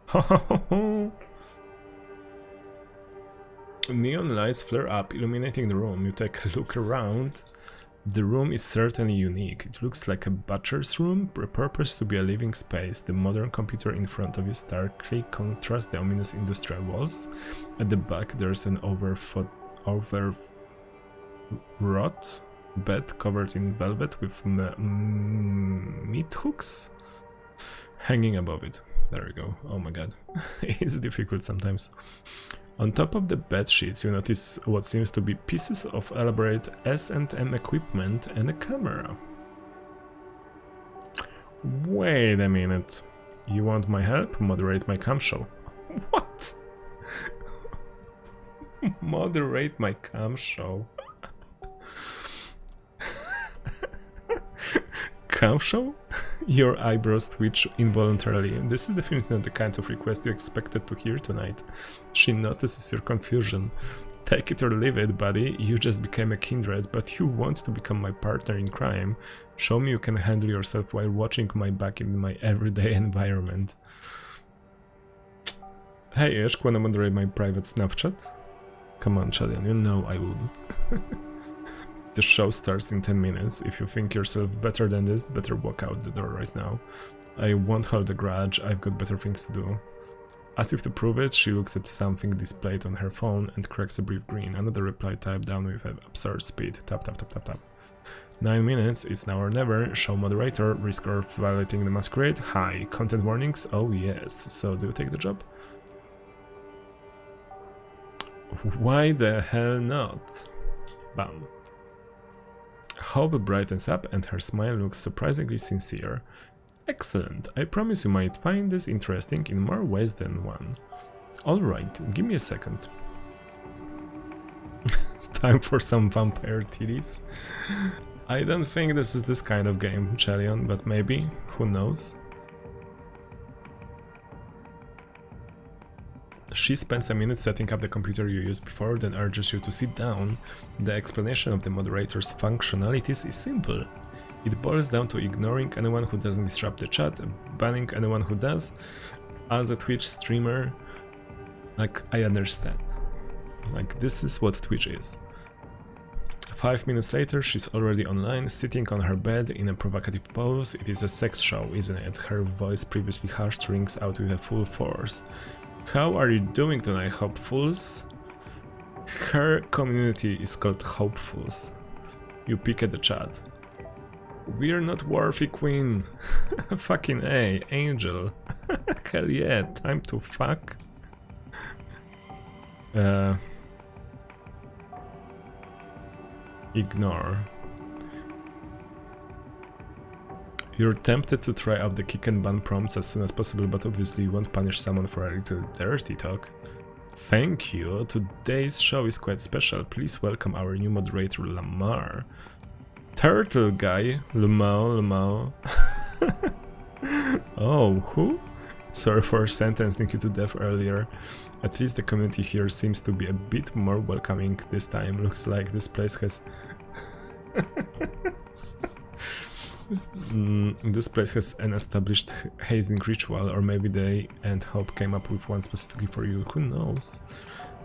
Ho ho ho ho! Neon lights flare up, illuminating the room. You take a look around. The room is certainly unique. It looks like a butcher's room, repurposed to be a living space. The modern computer in front of you starkly contrasts the ominous industrial walls. At the back there's an overwrought bed covered in velvet with meat hooks hanging above it. There we go. Oh my god. It's difficult sometimes. On top of the bed sheets, you notice what seems to be pieces of elaborate S&M equipment and a camera. Wait a minute. You want my help? Moderate my cam show. What? Moderate my cam show? Cam show? Your eyebrows twitch involuntarily. This is definitely not the kind of request you expected to hear tonight. She notices your confusion. Take it or leave it, buddy. You just became a kindred, but you want to become my partner in crime. Show me you can handle yourself while watching my back in my everyday environment. Hey Ishk, wanna moderate my private Snapchat? Come on, Chalian, you know I would. The show starts in 10 minutes. If you think yourself better than this, better walk out the door right now. I won't hold a grudge, I've got better things to do. As if to prove it, she looks at something displayed on her phone and cracks a brief grin. Another reply typed down with an absurd speed. Tap tap tap tap tap. 9 minutes, it's now or never. Show moderator, risk of violating the masquerade. Hi, content warnings? Oh yes. So do you take the job? Why the hell not? Bam. Hope brightens up and her smile looks surprisingly sincere. Excellent, I promise you might find this interesting in more ways than one. Alright, give me a second. Time for some vampire titties. I don't think this is this kind of game, Chalion, but maybe, who knows? She spends a minute setting up the computer you used before, then urges you to sit down. The explanation of the moderator's functionalities is simple. It boils down to ignoring anyone who doesn't disrupt the chat, banning anyone who does. As a Twitch streamer, like, I understand. Like, this is what Twitch is. 5 minutes later, she's already online, sitting on her bed in a provocative pose. It is a sex show, isn't it? Her voice, previously hushed, rings out with a full force. How are you doing tonight, hopefuls? Her community is called hopefuls. You pick at the chat. We're not worthy, queen. Fucking A, angel. Hell yeah, time to fuck. Ignore. You're tempted to try out the kick and ban prompts as soon as possible, but obviously you won't punish someone for a little dirty talk. Thank you. Today's show is quite special. Please welcome our new moderator, Lamar. Turtle guy, Lamau. Oh, who? Sorry for sentencing you to death earlier. At least the community here seems to be a bit more welcoming this time. Looks like this place has... This place has an established hazing ritual, or maybe they and Hope came up with one specifically for you, who knows?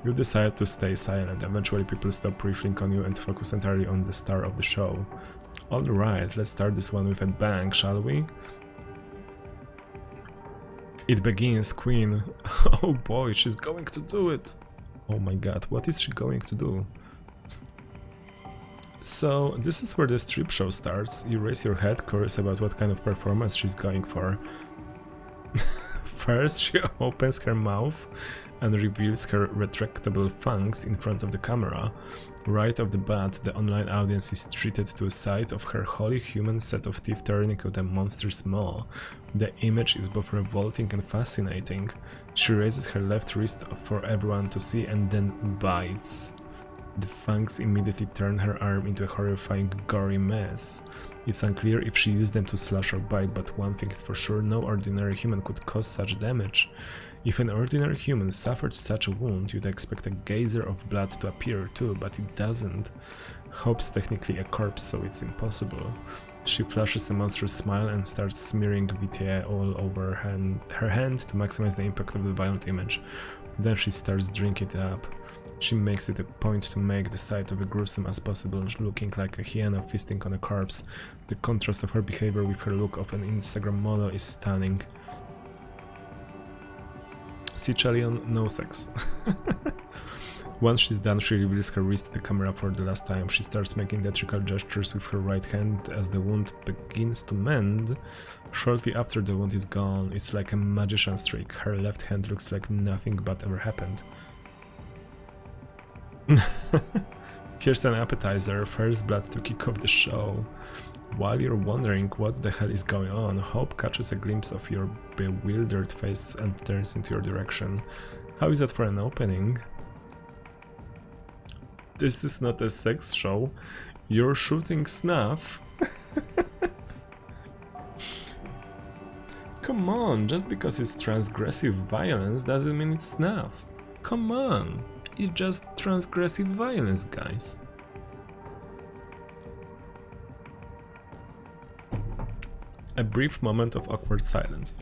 You decide to stay silent. Eventually people stop riffling on you and focus entirely on the star of the show. Alright, let's start this one with a bang, shall we? It begins, Queen. Oh boy, she's going to do it! Oh my god, what is she going to do? So, this is where the strip show starts. You raise your head, curious about what kind of performance she's going for. First, she opens her mouth and reveals her retractable fangs in front of the camera. Right off the bat, the online audience is treated to a sight of her wholly human set of teeth turning into a monster's maw. The image is both revolting and fascinating. She raises her left wrist for everyone to see and then bites. The fangs immediately turn her arm into a horrifying, gory mess. It's unclear if she used them to slash or bite, but one thing is for sure, no ordinary human could cause such damage. If an ordinary human suffered such a wound, you'd expect a geyser of blood to appear too, but it doesn't. Hope's technically a corpse, so it's impossible. She flashes a monstrous smile and starts smearing VTA all over her hand to maximize the impact of the violent image. Then she starts drinking it up. She makes it a point to make the sight of it gruesome as possible, looking like a hyena feasting on a corpse. The contrast of her behavior with her look of an Instagram model is stunning. See Chalion, no sex. Once she's done, she reveals her wrist to the camera for the last time. She starts making theatrical gestures with her right hand as the wound begins to mend. Shortly after the wound is gone, it's like a magician's trick. Her left hand looks like nothing but ever happened. Here's an appetizer, first blood to kick off the show. While you're wondering what the hell is going on, Hope catches a glimpse of your bewildered face and turns into your direction. How is that for an opening? This is not a sex show. You're shooting snuff. Come on, just because it's transgressive violence doesn't mean it's snuff. Come on. It's just transgressive violence, guys. A brief moment of awkward silence.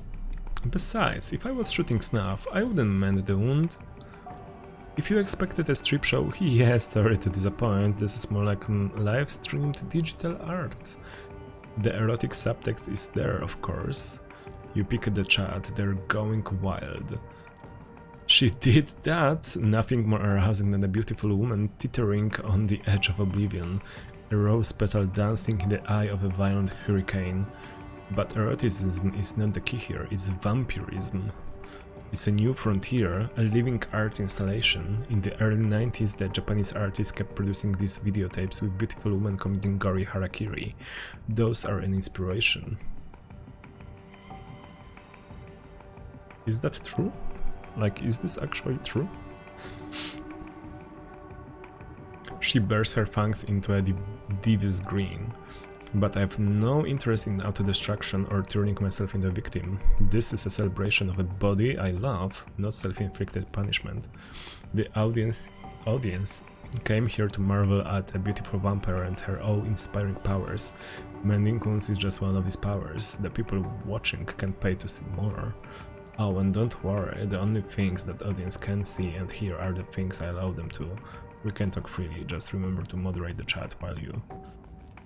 Besides, if I was shooting snuff, I wouldn't mend the wound. If you expected a strip show, yes, sorry to disappoint, this is more like live-streamed digital art. The erotic subtext is there, of course. You pick the chat, they're going wild. She did that, nothing more arousing than a beautiful woman teetering on the edge of oblivion, a rose petal dancing in the eye of a violent hurricane. But eroticism is not the key here, it's vampirism. It's a new frontier, a living art installation. In the early 90s, the Japanese artists kept producing these videotapes with beautiful women committing gory harakiri. Those are an inspiration. Is that true? Like, is this actually true? She bears her fangs into a devious grin. But I have no interest in auto-destruction or turning myself into a victim. This is a celebration of a body I love, not self-inflicted punishment. The audience came here to marvel at a beautiful vampire and her awe-inspiring powers. Mending wounds is just one of these powers. The people watching can pay to see more. Oh, and don't worry, the only things that audience can see and hear are the things I allow them to. We can talk freely, just remember to moderate the chat while you...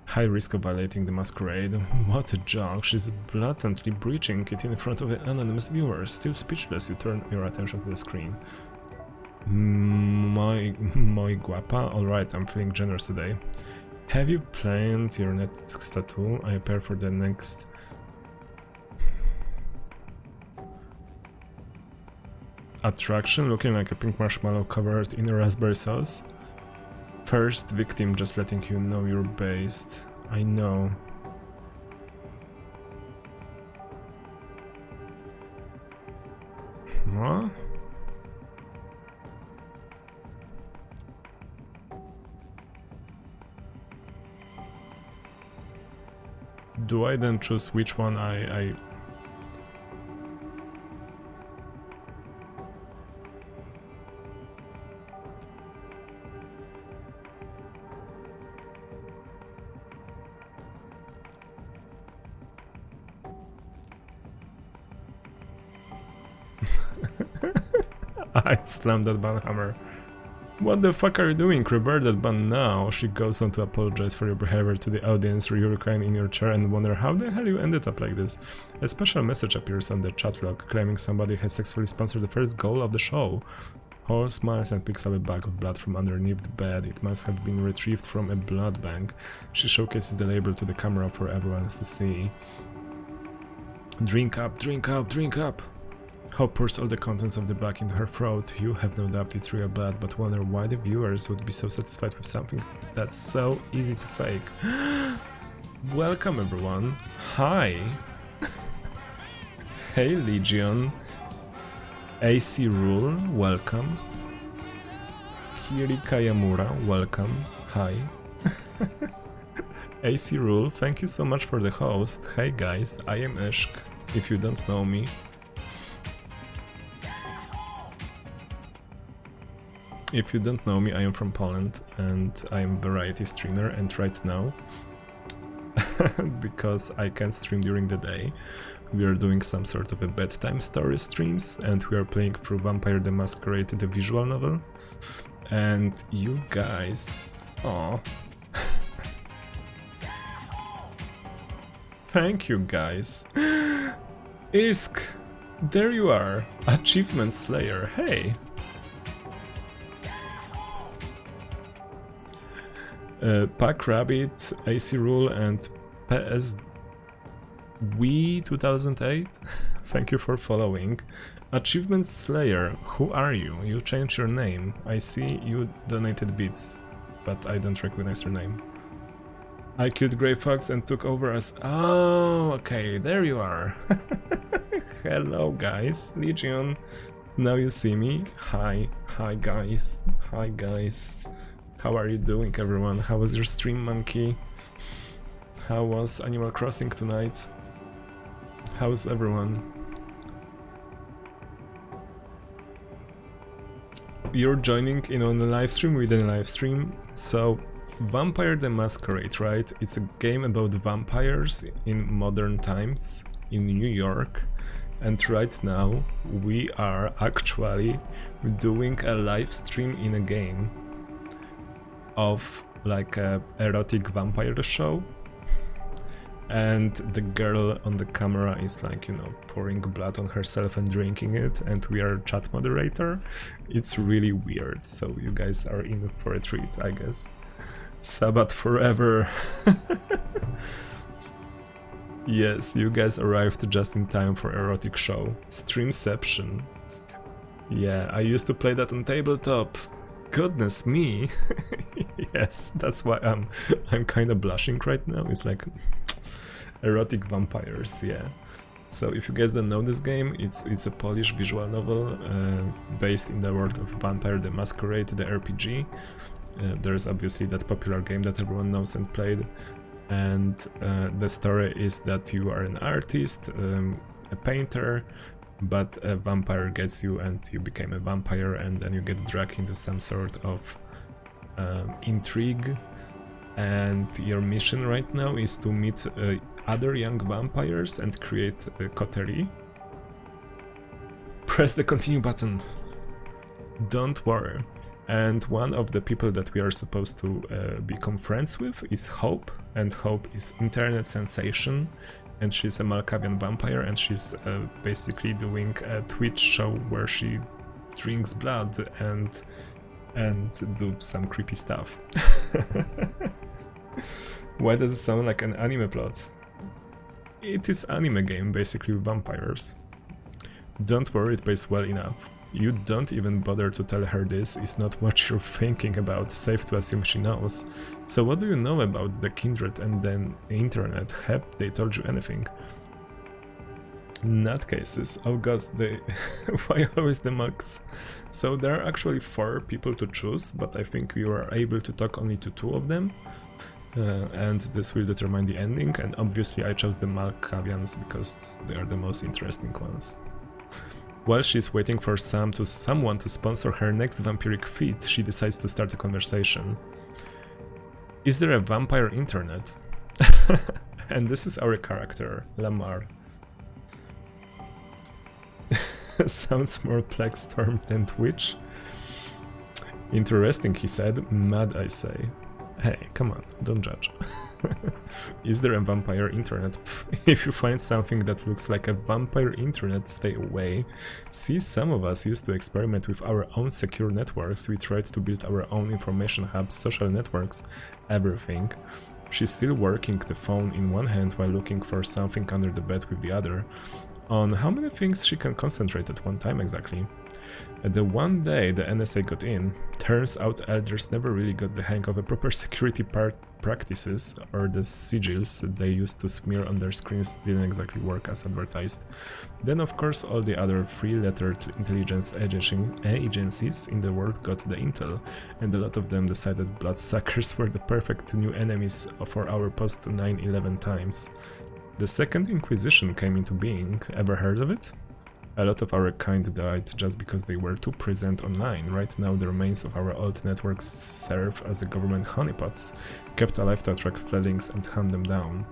High risk of violating the masquerade. What a joke, she's blatantly breaching it in front of an anonymous viewer. Still speechless, you turn your attention to the screen. Muy guapa? Alright, I'm feeling generous today. Have you planned your next tattoo? I prepare for the next... attraction, looking like a pink marshmallow covered in raspberry sauce. First victim, just letting you know you're based. I know. What? Do I then choose which one I... I slammed that ban hammer. What the fuck are you doing? Revert that ban now. She goes on to apologize for your behavior to the audience. You recline in your chair and wonder how the hell you ended up like this. A special message appears on the chat log claiming somebody has sexually sponsored the first goal of the show. Hall smiles and picks up a bag of blood from underneath the bed. It must have been retrieved from a blood bank. She showcases the label to the camera for everyone to see. Drink up, drink up, drink up. Hope pours all the contents of the bag into her throat. You have no doubt it's real blood, but wonder why the viewers would be so satisfied with something that's so easy to fake. Welcome everyone. Hi. Hey Legion. AC Rule, welcome. Kiri Kayamura, welcome. Hi. AC Rule, thank you so much for the host. Hey guys, I am Ishk, if you don't know me. If you don't know me, I am from Poland and I am a variety streamer, and right now, because I can't stream during the day, we are doing some sort of a bedtime story streams and we are playing through Vampire the Masquerade, the visual novel. And you guys... Aww. Thank you guys. Isk, there you are. Achievement Slayer, hey. Pack Rabbit, AC Rule and PS Wii 2008. Thank you for following. Achievement Slayer, who are you? You changed your name. I see you donated bits, but I don't recognize your name. I killed Grey Fox and took over as... Oh, okay, there you are. Hello guys, Legion. Now you see me. Hi guys. Hi guys. How are you doing everyone? How was your stream, Monkey? How was Animal Crossing tonight? How's everyone? You're joining in on a live stream within a live stream. So, Vampire the Masquerade, right? It's a game about vampires in modern times in New York. And right now we are actually doing a live stream in a game of like a erotic vampire show, and the girl on the camera is like, you know, pouring blood on herself and drinking it, and we are chat moderator. It's really weird, so you guys are in for a treat, I guess. Sabbath forever. Yes, you guys arrived just in time for erotic show. Streamception. Yeah, I used to play that on tabletop. Goodness me. Yes, that's why I'm kind of blushing right now. It's like erotic vampires, yeah. So if you guys don't know this game, it's a Polish visual novel based in the world of Vampire the Masquerade, the RPG. There's obviously that popular game that everyone knows and played, and the story is that you are an artist, a painter, but a vampire gets you and you became a vampire, and then you get dragged into some sort of intrigue, and your mission right now is to meet other young vampires and create a coterie. Press the continue button. Don't worry. And one of the people that we are supposed to become friends with is Hope, and Hope is internet sensation, and she's a Malkavian vampire, and she's basically doing a Twitch show where she drinks blood and do some creepy stuff. Why does it sound like an anime plot? It is anime game, basically with vampires. Don't worry, it pays well enough. You don't even bother to tell her this is not what you're thinking about, safe to assume she knows. So what do you know about the Kindred and then the internet? Have they told you anything? Nutcases. Oh god, they... why always the mugs? So there are actually 4 people to choose, but I think you are able to talk only to 2 of them. And this will determine the ending, and obviously I chose the Malkavians because they are the most interesting ones. While she's waiting for someone to sponsor her next vampiric feat, she decides to start a conversation. Is there a vampire internet? And this is our character, Lamar. Sounds more Plague Storm than Twitch. Interesting, he said. Mad, I say. Hey, come on, don't judge. Is there a vampire internet? Pff, if you find something that looks like a vampire internet, stay away. See, some of us used to experiment with our own secure networks. We tried to build our own information hubs, social networks, everything. She's still working the phone in one hand while looking for something under the bed with the other. on how many things she can concentrate at one time exactly. The one day the NSA got in, turns out elders never really got the hang of a proper security practices, or the sigils they used to smear on their screens didn't exactly work as advertised. Then of course all the other three-lettered intelligence agencies in the world got the intel, and a lot of them decided bloodsuckers were the perfect new enemies for our post 9/11 times. The Second Inquisition came into being. Ever heard of it? A lot of our kind died just because they were too present online. Right now the remains of our old networks serve as the government honeypots, kept alive to attract fledglings and hunt them down.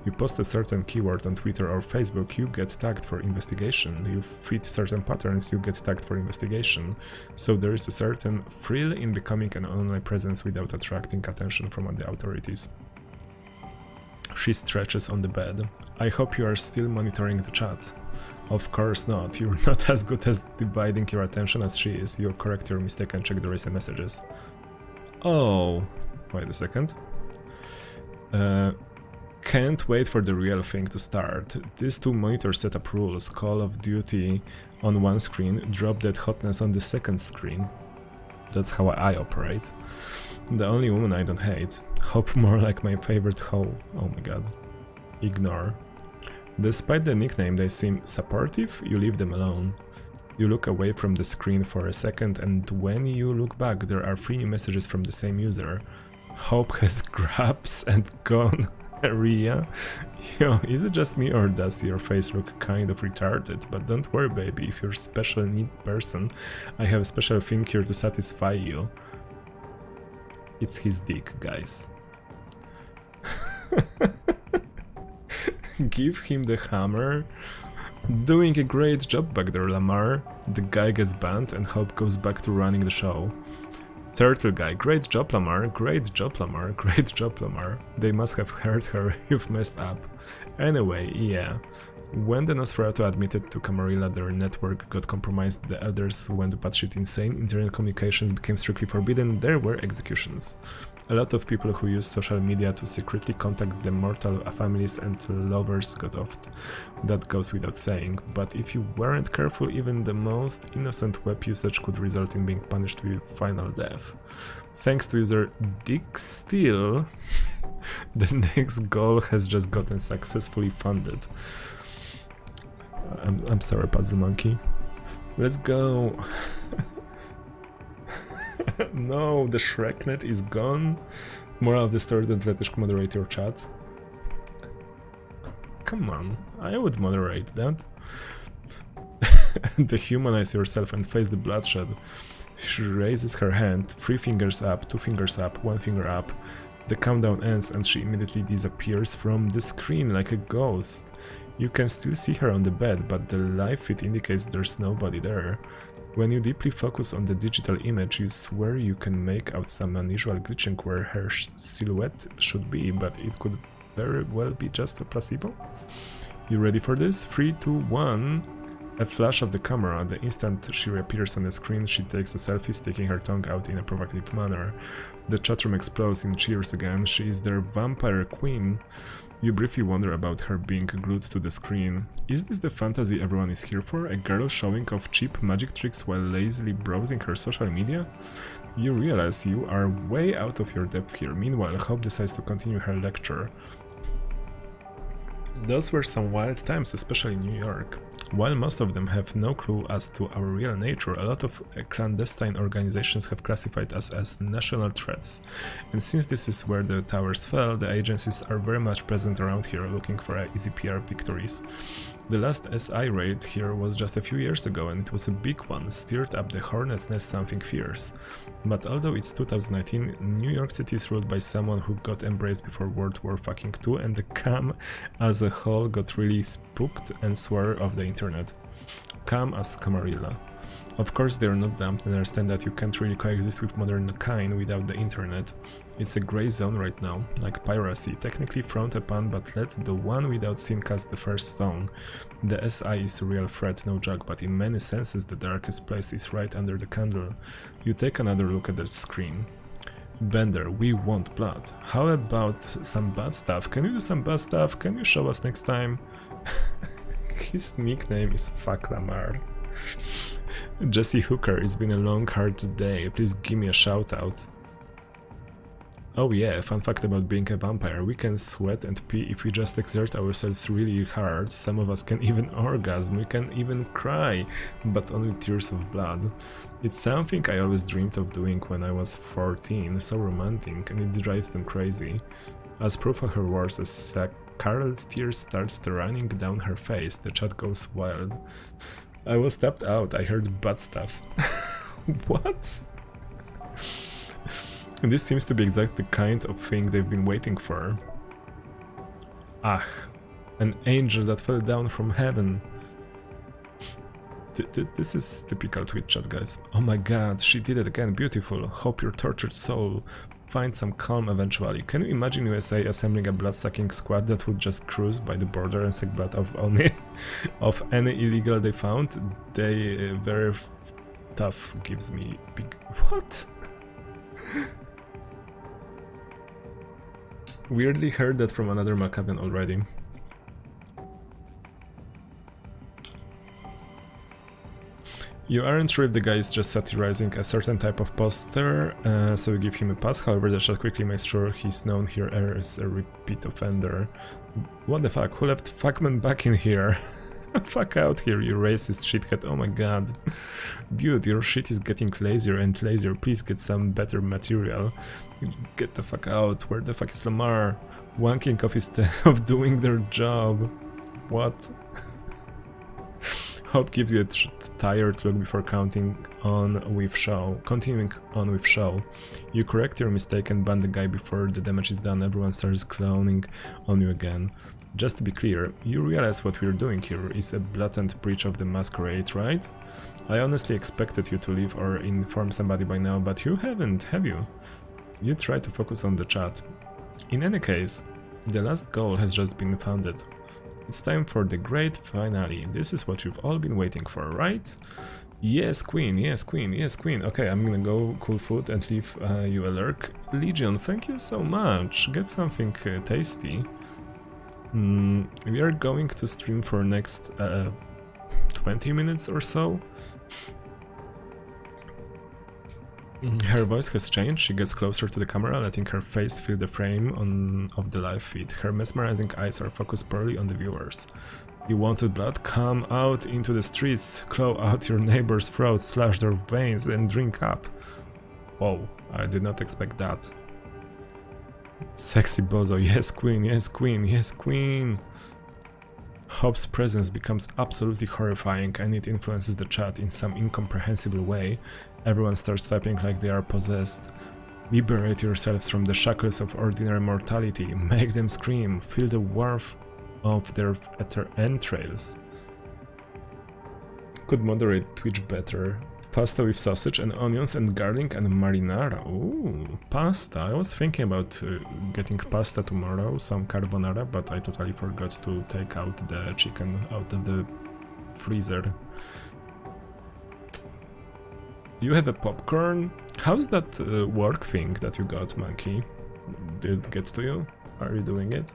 You post a certain keyword on Twitter or Facebook, you get tagged for investigation. You fit certain patterns, you get tagged for investigation. So there is a certain thrill in becoming an online presence without attracting attention from the authorities. She stretches on the bed. I hope you are still monitoring the chat. Of course not, you're not as good at dividing your attention as she is. You'll correct your mistake and check the recent messages. Oh, wait a second. Can't wait for the real thing to start. These two monitors set up rules. Call of Duty on one screen, Drop Dead Hotness on the second screen. That's how I operate. The only woman I don't hate. Hope more like my favorite hoe. Oh my god. Ignore. Despite the nickname, they seem supportive, you leave them alone. You look away from the screen for a second, and when you look back, there are 3 new messages from the same user. Hope has grabs and gonorrhea. Yo, is it just me or does your face look kind of retarded? But don't worry, baby, if you're a special need person, I have a special thing here to satisfy you. It's his dick, guys. Give him the hammer. Doing a great job back there, Lamar. The guy gets banned and Hope goes back to running the show. Turtle guy, great job, Lamar. Great job, Lamar. Great job, Lamar. They must have heard her. You've messed up. Anyway, yeah. When the Nosferatu admitted to Camarilla their network got compromised, the elders went batshit insane, internet communications became strictly forbidden, there were executions. A lot of people who use social media to secretly contact the mortal families and lovers got offed. That goes without saying, but if you weren't careful, even the most innocent web usage could result in being punished with final death. Thanks to user DickSteal, the next goal has just gotten successfully funded. I'm sorry, Puzzle Monkey. Let's go. No, the Shreknet is gone. Moral of the story, don't let Ishk moderate your chat. Come on, I would moderate that. Dehumanize yourself and face the bloodshed. She raises her hand, 3 fingers up, 2 fingers up, 1 finger up. The countdown ends and she immediately disappears from the screen like a ghost. You can still see her on the bed, but the live feed indicates there's nobody there. When you deeply focus on the digital image, you swear you can make out some unusual glitching where her silhouette should be, but it could very well be just a placebo. You ready for this? 3, 2, 1. A flash of the camera. The instant she reappears on the screen, she takes a selfie, sticking her tongue out in a provocative manner. The chatroom explodes in cheers again. She is their vampire queen. You briefly wonder about her being glued to the screen. Is this the fantasy everyone is here for? A girl showing off cheap magic tricks while lazily browsing her social media? You realize you are way out of your depth here. Meanwhile, Hope decides to continue her lecture. Those were some wild times, especially in New York. While most of them have no clue as to our real nature, a lot of clandestine organizations have classified us as national threats. And since this is where the towers fell, the agencies are very much present around here looking for easy PR victories. The last SI raid here was just a few years ago and it was a big one, stirred up the hornet's nest something fierce. But although it's 2019, New York City is ruled by someone who got embraced before World War II and the cam as a whole got really spooked and swore off the internet. Cam as Camarilla. Of course they're not dumb and understand that you can't really coexist with modern kind without the internet. It's a grey zone right now, like piracy, technically frowned upon, but let the one without sin cast the first stone. The SI is a real threat, no joke, but in many senses the darkest place is right under the candle. You take another look at the screen. Bender, we want blood. How about some bad stuff? Can you do some bad stuff? Can you show us next time? His nickname is Fuck Lamar. Jesse Hooker, it's been a long hard day, please give me a shout out. Oh yeah, fun fact about being a vampire, we can sweat and pee if we just exert ourselves really hard, some of us can even orgasm, we can even cry, but only tears of blood. It's something I always dreamed of doing when I was 14, so romantic, and it drives them crazy. As proof of her words, as Carol tears starts running down her face, the chat goes wild. I was tapped out, I heard bad stuff. What? This seems to be exactly the kind of thing they've been waiting for. Ah, an angel that fell down from heaven. This is typical Twitch chat, guys. Oh my god, she did it again, beautiful. Hope your tortured soul finds some calm eventually. Can you imagine USA assembling a blood-sucking squad that would just cruise by the border and suck blood of any illegal they found? They very tough gives me big... What? Weirdly heard that from another Macavan already. You aren't sure if the guy is just satirizing a certain type of poster, so you give him a pass, however the chat quickly makes sure he's known here as a repeat offender. What the fuck, who left Fuckman back in here? Fuck out here, you racist shithead, oh my god. Dude, your shit is getting lazier and lazier, please get some better material. Get the fuck out, where the fuck is Lamar? Wanking off instead of doing their job. What? Hope gives you a tired look before continuing on with show. You correct your mistake and ban the guy before the damage is done, everyone starts clowning on you again. Just to be clear, you realize what we're doing here is a blatant breach of the masquerade, right? I honestly expected you to leave or inform somebody by now, but you haven't, have you? You try to focus on the chat. In any case, the last goal has just been founded. It's time for the great finale. This is what you've all been waiting for, right? Yes, queen, yes, queen, yes, queen. Okay, I'm gonna go cool food and leave you a lurk. Legion, thank you so much. Get something tasty. We are going to stream for next 20 minutes or so. Her voice has changed, she gets closer to the camera, letting her face fill the frame of the live feed. Her mesmerizing eyes are focused purely on the viewers. You wanted blood? Come out into the streets, claw out your neighbor's throats, slash their veins and drink up. Whoa, I did not expect that. Sexy bozo, yes queen, yes queen, yes queen. Hope's presence becomes absolutely horrifying and it influences the chat in some incomprehensible way. Everyone starts typing like they are possessed. Liberate yourselves from the shackles of ordinary mortality. Make them scream. Feel the warmth of their entrails. Could moderate Twitch better. Pasta with sausage and onions and garlic and marinara. Ooh, pasta. I was thinking about getting pasta tomorrow, some carbonara, but I totally forgot to take out the chicken out of the freezer. You have a popcorn? How's that work thing that you got, Monkey? Did it get to you? Are you doing it?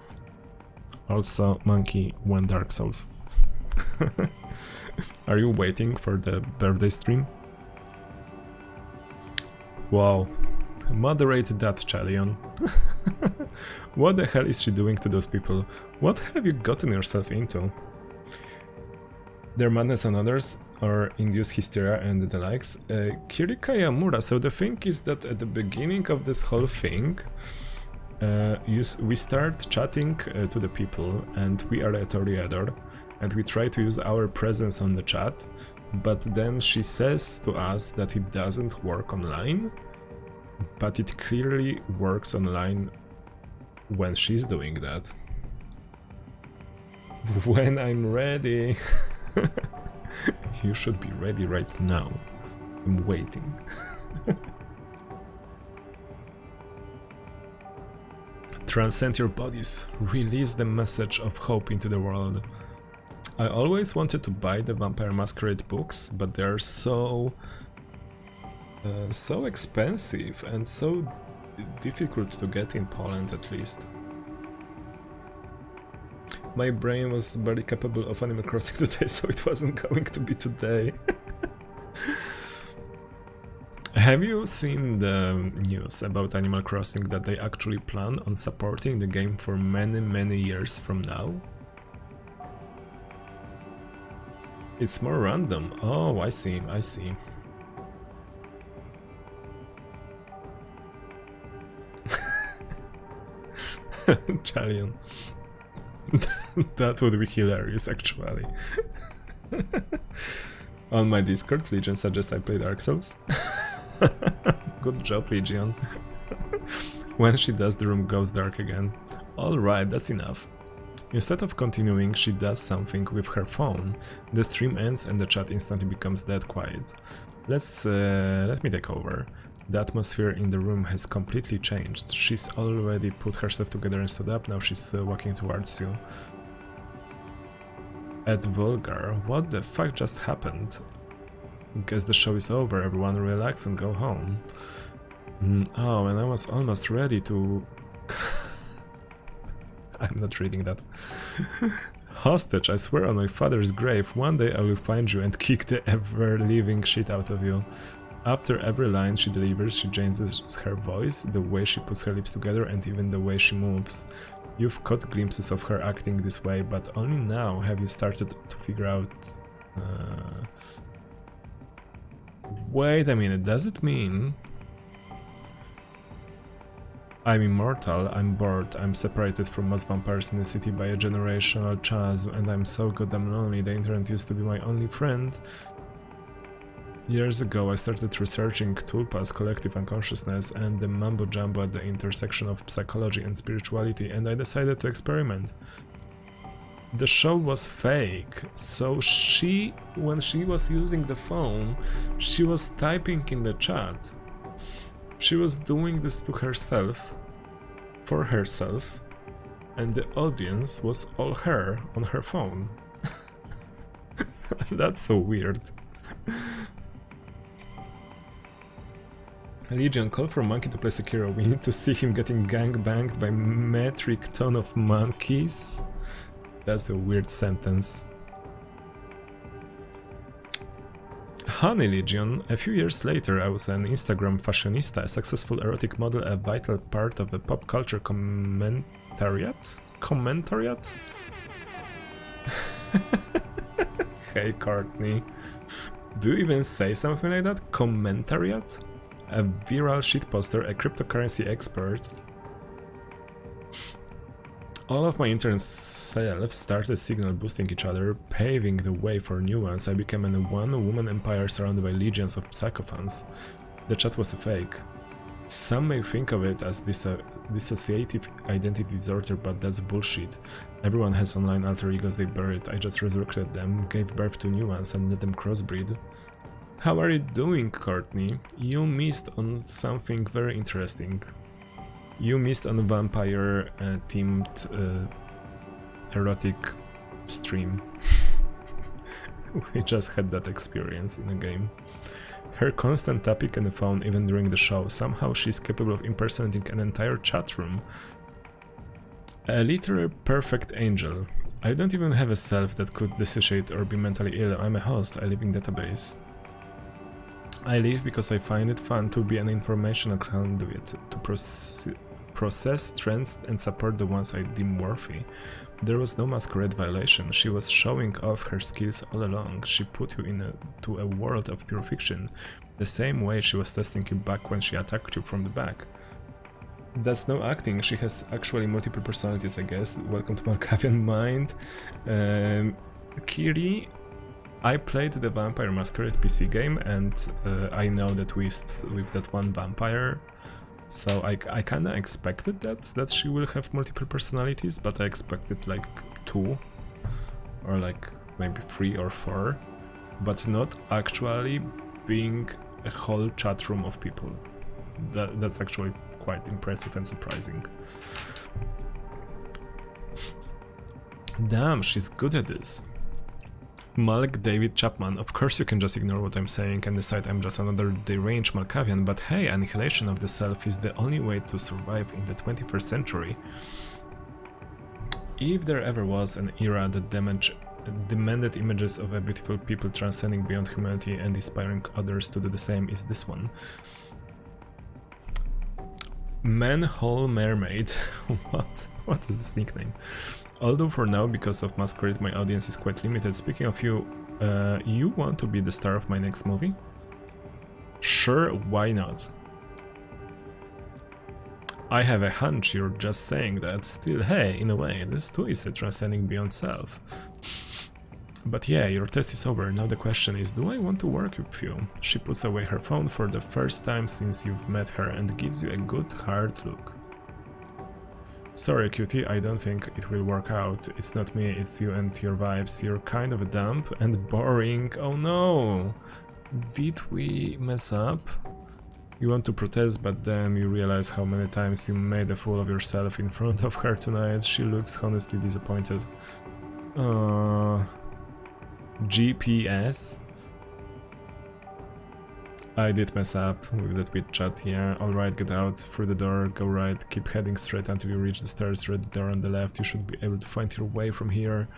Also, Monkey won Dark Souls. Are you waiting for the birthday stream? Wow. Moderate that, Chalion. What the hell is she doing to those people? What have you gotten yourself into? Their madness on others or induce hysteria and the likes. Kirika Yamura, so the thing is that at the beginning of this whole thing, we start chatting to the people and we are a Toreador and we try to use our presence on the chat, but then she says to us that it doesn't work online, but it clearly works online when she's doing that. When I'm ready. You should be ready right now. I'm waiting. Transcend your bodies. Release the message of hope into the world. I always wanted to buy the Vampire Masquerade books, but they're so expensive and so difficult to get in Poland, at least. My brain was barely capable of Animal Crossing today, so it wasn't going to be today. Have you seen the news about Animal Crossing that they actually plan on supporting the game for many years from now? It's more random. Oh, I see, I see. Chalion. That would be hilarious, actually. On my Discord, Legion suggests I play Dark Souls. Good job, Legion. When she does, the room goes dark again. Alright, that's enough. Instead of continuing, she does something with her phone. The stream ends and the chat instantly becomes dead quiet. Let me take over. The atmosphere in the room has completely changed. She's already put herself together and stood up, now she's walking towards you. At Vulgar, what the fuck just happened? Guess the show is over, everyone relax and go home. Oh, and I was almost ready to... I'm not reading that. Hostage, I swear on my father's grave, one day I will find you and kick the ever-living shit out of you. After every line she delivers, she changes her voice, the way she puts her lips together, and even the way she moves. You've caught glimpses of her acting this way, but only now have you started to figure out... Wait a minute, does it mean... I'm immortal, I'm bored, I'm separated from most vampires in the city by a generational chasm, and I'm so goddamn lonely, the internet used to be my only friend. Years ago I started researching Tulpa's collective unconsciousness and the mambo-jumbo at the intersection of psychology and spirituality, and I decided to experiment. The show was fake, so when she was using the phone, she was typing in the chat. She was doing this to herself, for herself, and the audience was all her on her phone. That's so weird. Legion, call for Monkey to play Sekiro. We need to see him getting gangbanged by metric ton of monkeys. That's a weird sentence. Honey Legion, a few years later I was an Instagram fashionista, a successful erotic model, a vital part of a pop culture commentariat? Commentariat? Hey Courtney. Do you even say something like that? Commentariat? A viral shitposter, a cryptocurrency expert. All of my internet selves started signal boosting each other, paving the way for new ones. I became a one-woman empire surrounded by legions of psychophants. The chat was a fake. Some may think of it as dissociative identity disorder, but that's bullshit. Everyone has online alter egos they buried. I just resurrected them, gave birth to new ones, and let them crossbreed. How are you doing, Courtney? You missed on something very interesting. You missed on a vampire themed erotic stream. We just had that experience in a game. Her constant tapping on the phone even during the show, somehow she's capable of impersonating an entire chat room. A literal perfect angel. I don't even have a self that could dissociate or be mentally ill. I'm a host, I live in database. I live because I find it fun to be an informational conduit, to process trends and support the ones I deem worthy. There was no masquerade violation, she was showing off her skills all along. She put you into a world of pure fiction, the same way she was testing you back when she attacked you from the back. That's no acting, she has actually multiple personalities, I guess. Welcome to Malkavian Mind. Kiri, I played the Vampire Masquerade PC game, and I know that with that one vampire, so I kinda expected that she will have multiple personalities, but I expected like 2 or like maybe 3 or 4, but not actually being a whole chat room of people. That's actually quite impressive and surprising. Damn, she's good at this. Malik David Chapman, of course you can just ignore what I'm saying and decide I'm just another deranged Malkavian, but hey, annihilation of the self is the only way to survive in the 21st century. If there ever was an era that demanded images of a beautiful people transcending beyond humanity and inspiring others to do the same, is this one. Manhole Mermaid. What is this nickname? Although for now, because of Masquerade, my audience is quite limited. Speaking of you, you want to be the star of my next movie? Sure, why not? I have a hunch you're just saying that. Still, hey, in a way, this too is a transcending beyond self. But yeah, your test is over. Now the question is, do I want to work with you? She puts away her phone for the first time since you've met her and gives you a good hard look. Sorry, cutie, I don't think it will work out. It's not me, it's you and your vibes. You're kind of a dumb and boring. Oh no! Did we mess up? You want to protest, but then you realize how many times you made a fool of yourself in front of her tonight. She looks honestly disappointed. GPS? I did mess up with that tweet chat, yeah. Alright, get out, through the door, go right, keep heading straight until you reach the stairs, read the door on the left, you should be able to find your way from here.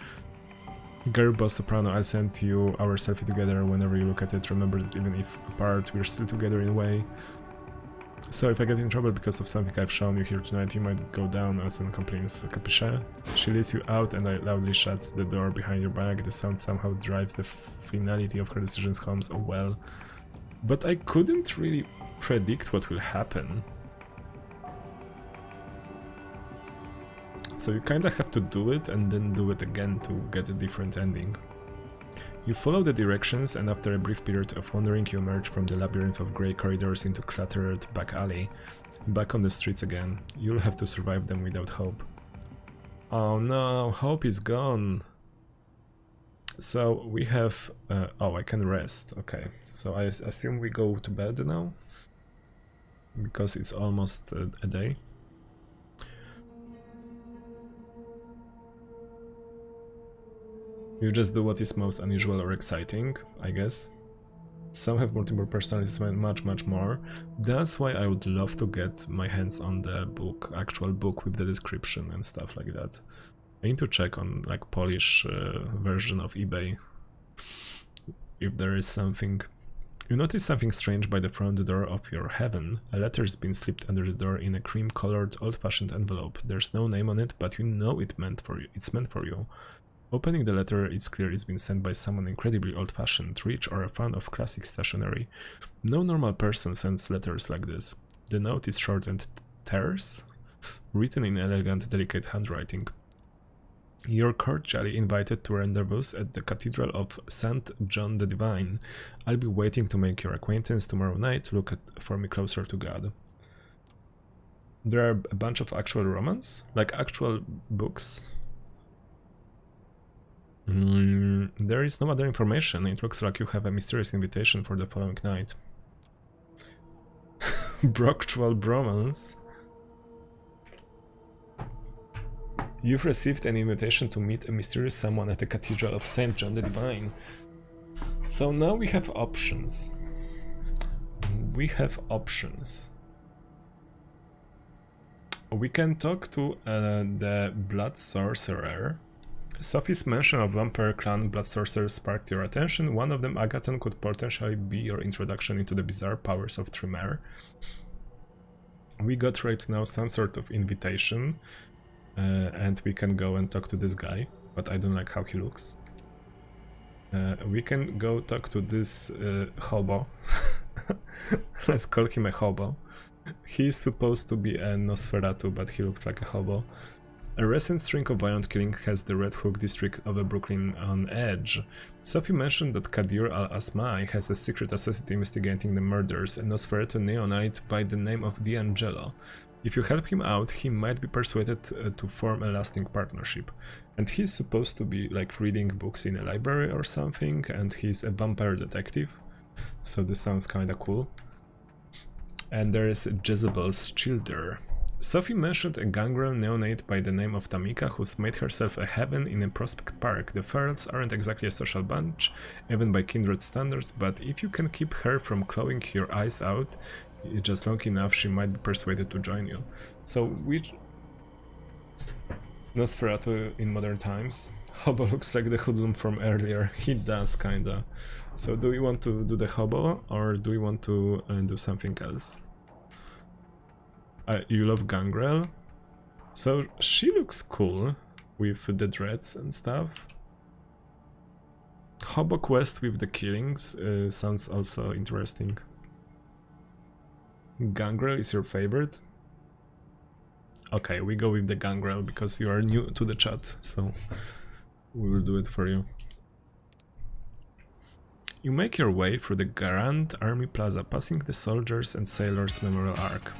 Girl boss soprano, I'll send you our selfie together whenever you look at it. Remember that even if apart, we're still together in a way. So if I get in trouble because of something I've shown you here tonight, you might go down as an accomplice, capiche? She leads you out and loudly shuts the door behind your back. The sound somehow drives the finality of her decisions home. Oh well. But I couldn't really predict what will happen. So you kinda have to do it and then do it again to get a different ending. You follow the directions and after a brief period of wandering you emerge from the labyrinth of grey corridors into cluttered back alley. Back on the streets again. You'll have to survive them without hope. Oh no, hope is gone. So we have... oh, I can rest. Okay, so I assume we go to bed now? Because it's almost a day. You just do what is most unusual or exciting, I guess. Some have multiple personalities, much more. That's why I would love to get my hands on the book, actual book with the description and stuff like that. I need to check on like Polish version of eBay if there is something. You notice something strange by the front door of your heaven. A letter's been slipped under the door in a cream-colored, old-fashioned envelope. There's no name on it, but you know it's meant for you. Opening the letter, it's clear it's been sent by someone incredibly old-fashioned, rich, or a fan of classic stationery. No normal person sends letters like this. The note is short and terse, written in elegant, delicate handwriting. You're cordially invited to rendezvous at the Cathedral of St. John the Divine. I'll be waiting to make your acquaintance tomorrow night. Look for me closer to God. There are a bunch of actual romance, like actual books. There is no other information. It looks like you have a mysterious invitation for the following night. Broctual bromance. You've received an invitation to meet a mysterious someone at the Cathedral of St. John the Divine. So now we have options. We can talk to the Blood Sorcerer. Sophie's mention of Vampire Clan Blood Sorcerers sparked your attention. One of them, Agathon, could potentially be your introduction into the bizarre powers of Tremere. We got right now some sort of invitation. And we can go and talk to this guy, but I don't like how he looks. We can go talk to this hobo. Let's call him a hobo. He's supposed to be a Nosferatu, but he looks like a hobo. A recent string of violent killing has the Red Hook district of Brooklyn on edge. Sophie mentioned that Kadir al-Asmai has a secret associate investigating the murders, a Nosferatu neonite by the name of D'Angelo. If you help him out, he might be persuaded to form a lasting partnership. And he's supposed to be like reading books in a library or something, and he's a vampire detective. So this sounds kinda cool. And there is Jezebel's Childer. Sophie mentioned a gangrel neonate by the name of Tamika who's made herself a heaven in a Prospect Park. The Ferals aren't exactly a social bunch, even by kindred standards, but if you can keep her from clawing your eyes out just long enough, she might be persuaded to join you. So Nosferatu in modern times. Hobo looks like the hoodlum from earlier. He does, kinda. So do we want to do the hobo, or do we want to do something else? You love Gangrel? So she looks cool with the dreads and stuff. Hobo quest with the killings sounds also interesting. Gangrel is your favorite? Okay, we go with the Gangrel because you are new to the chat, so we will do it for you. You make your way through the Grand Army Plaza, passing the Soldiers and Sailors Memorial Arc.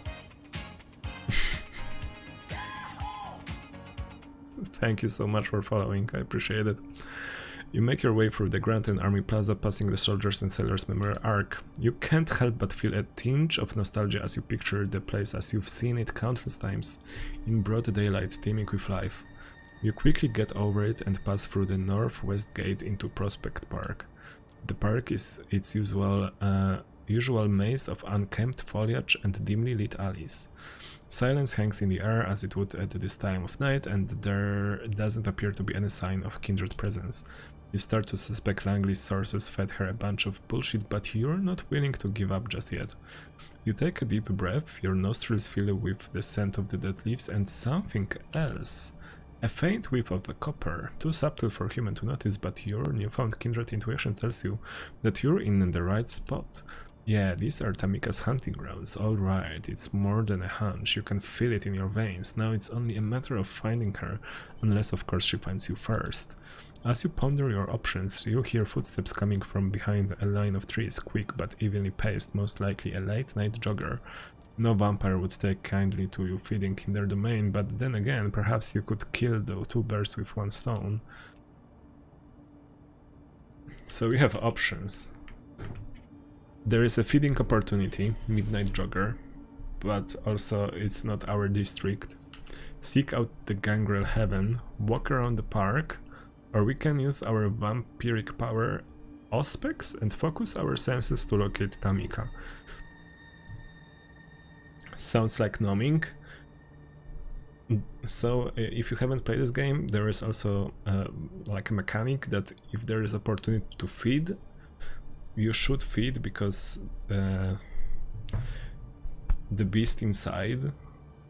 Thank you so much for following, I appreciate it. You make your way through the Grand Army Plaza, passing the Soldiers and Sailors Memorial Arc. You can't help but feel a tinge of nostalgia as you picture the place as you've seen it countless times, in broad daylight, teeming with life. You quickly get over it and pass through the northwest gate into Prospect Park. The park is its usual maze of unkempt foliage and dimly lit alleys. Silence hangs in the air as it would at this time of night, and there doesn't appear to be any sign of kindred presence. You start to suspect Langley's sources fed her a bunch of bullshit, but you're not willing to give up just yet. You take a deep breath, your nostrils fill with the scent of the dead leaves and something else. A faint whiff of a copper, too subtle for human to notice, but your newfound kindred intuition tells you that you're in the right spot. Yeah, these are Tamika's hunting grounds, alright, it's more than a hunch, you can feel it in your veins, now it's only a matter of finding her, unless of course she finds you first. As you ponder your options, you hear footsteps coming from behind a line of trees, quick but evenly paced, most likely a late-night jogger. No vampire would take kindly to you feeding in their domain, but then again, perhaps you could kill the two birds with one stone. So we have options. There is a feeding opportunity, midnight jogger, but also it's not our district. Seek out the Gangrel Heaven, walk around the park, or we can use our vampiric power Auspex and focus our senses to locate Tamika. Sounds like numbing. So if you haven't played this game, there is also like a mechanic that if there is opportunity to feed, you should feed, because the beast inside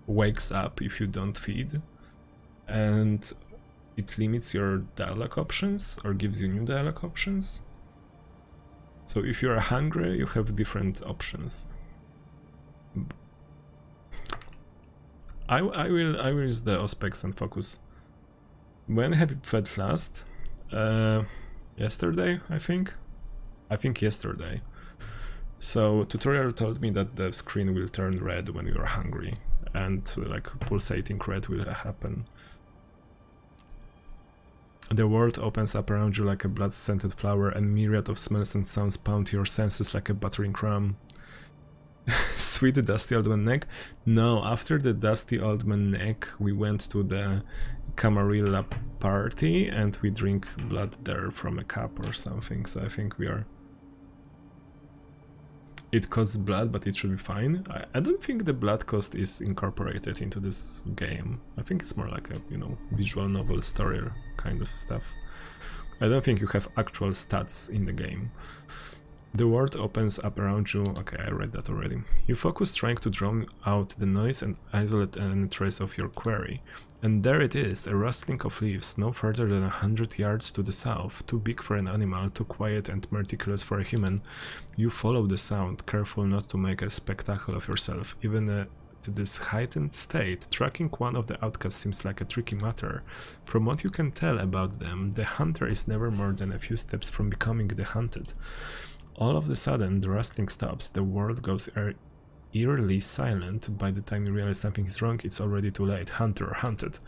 wakes up if you don't feed, and it limits your dialogue options or gives you new dialogue options. So if you are hungry, you have different options. I will use the Auspex and focus. When have you fed last? Yesterday, I think. Yesterday. So tutorial told me that the screen will turn red when you are hungry, and like pulsating red will happen. The world opens up around you like a blood-scented flower, and myriad of smells and sounds pound your senses like a battering ram. Sweet Dusty Old Man Neck? No, after the Dusty Old Man Neck we went to the Camarilla party and we drink blood there from a cup or something, so I think we are... It costs blood, but it should be fine. I don't think the blood cost is incorporated into this game. I think it's more like a, you know, visual novel story kind of stuff. I don't think you have actual stats in the game. The world opens up around you. Okay, I read that already. You focus trying to drown out the noise and isolate any trace of your quarry. And there it is, a rustling of leaves, no further than 100 yards to the south, too big for an animal, too quiet and meticulous for a human. You follow the sound, careful not to make a spectacle of yourself. Even at this heightened state, tracking one of the outcasts seems like a tricky matter. From what you can tell about them, the hunter is never more than a few steps from becoming the hunted. All of a sudden, the rustling stops, the world goes eerily silent. By the time you realize something is wrong, it's already too late. Hunter, hunted.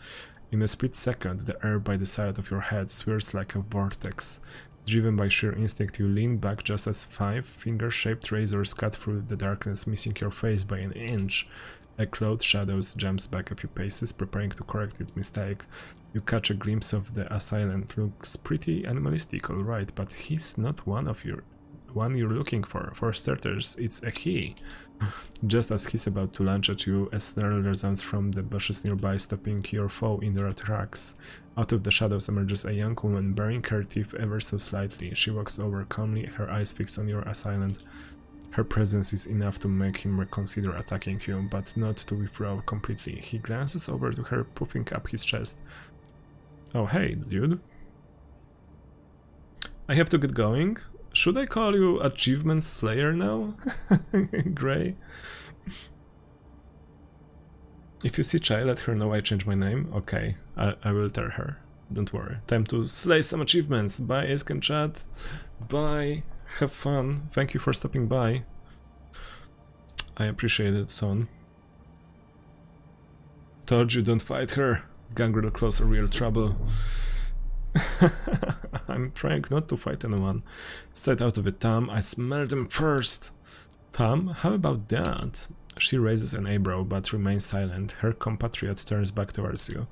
In a split second, the air by the side of your head swirls like a vortex. Driven by sheer instinct, you lean back just as 5 finger-shaped razors cut through the darkness, missing your face by an inch. A cloud shadow jumps back a few paces, preparing to correct its mistake. You catch a glimpse of the assailant. Looks pretty animalistic, alright, but he's not one of one you're looking for. For starters, it's a he. Just as he's about to lunge at you, a snarl resounds from the bushes nearby, stopping your foe in their tracks. Out of the shadows emerges a young woman, baring her teeth ever so slightly. She walks over calmly, her eyes fixed on your assailant. Her presence is enough to make him reconsider attacking you, but not to withdraw completely. He glances over to her, puffing up his chest. Oh hey, dude. I have to get going. Should I call you Achievement Slayer now? Gray. If you see Chai, let her know I changed my name. Okay, I will tell her. Don't worry. Time to slay some achievements. Bye, Asken chat. Bye. Have fun. Thank you for stopping by. I appreciate it, son. Told you don't fight her. Gang will cause a real trouble. I'm trying not to fight anyone. Stay out of it, Tom. I smell them first. Tom, how about that? She raises an eyebrow but remains silent. Her compatriot turns back towards you.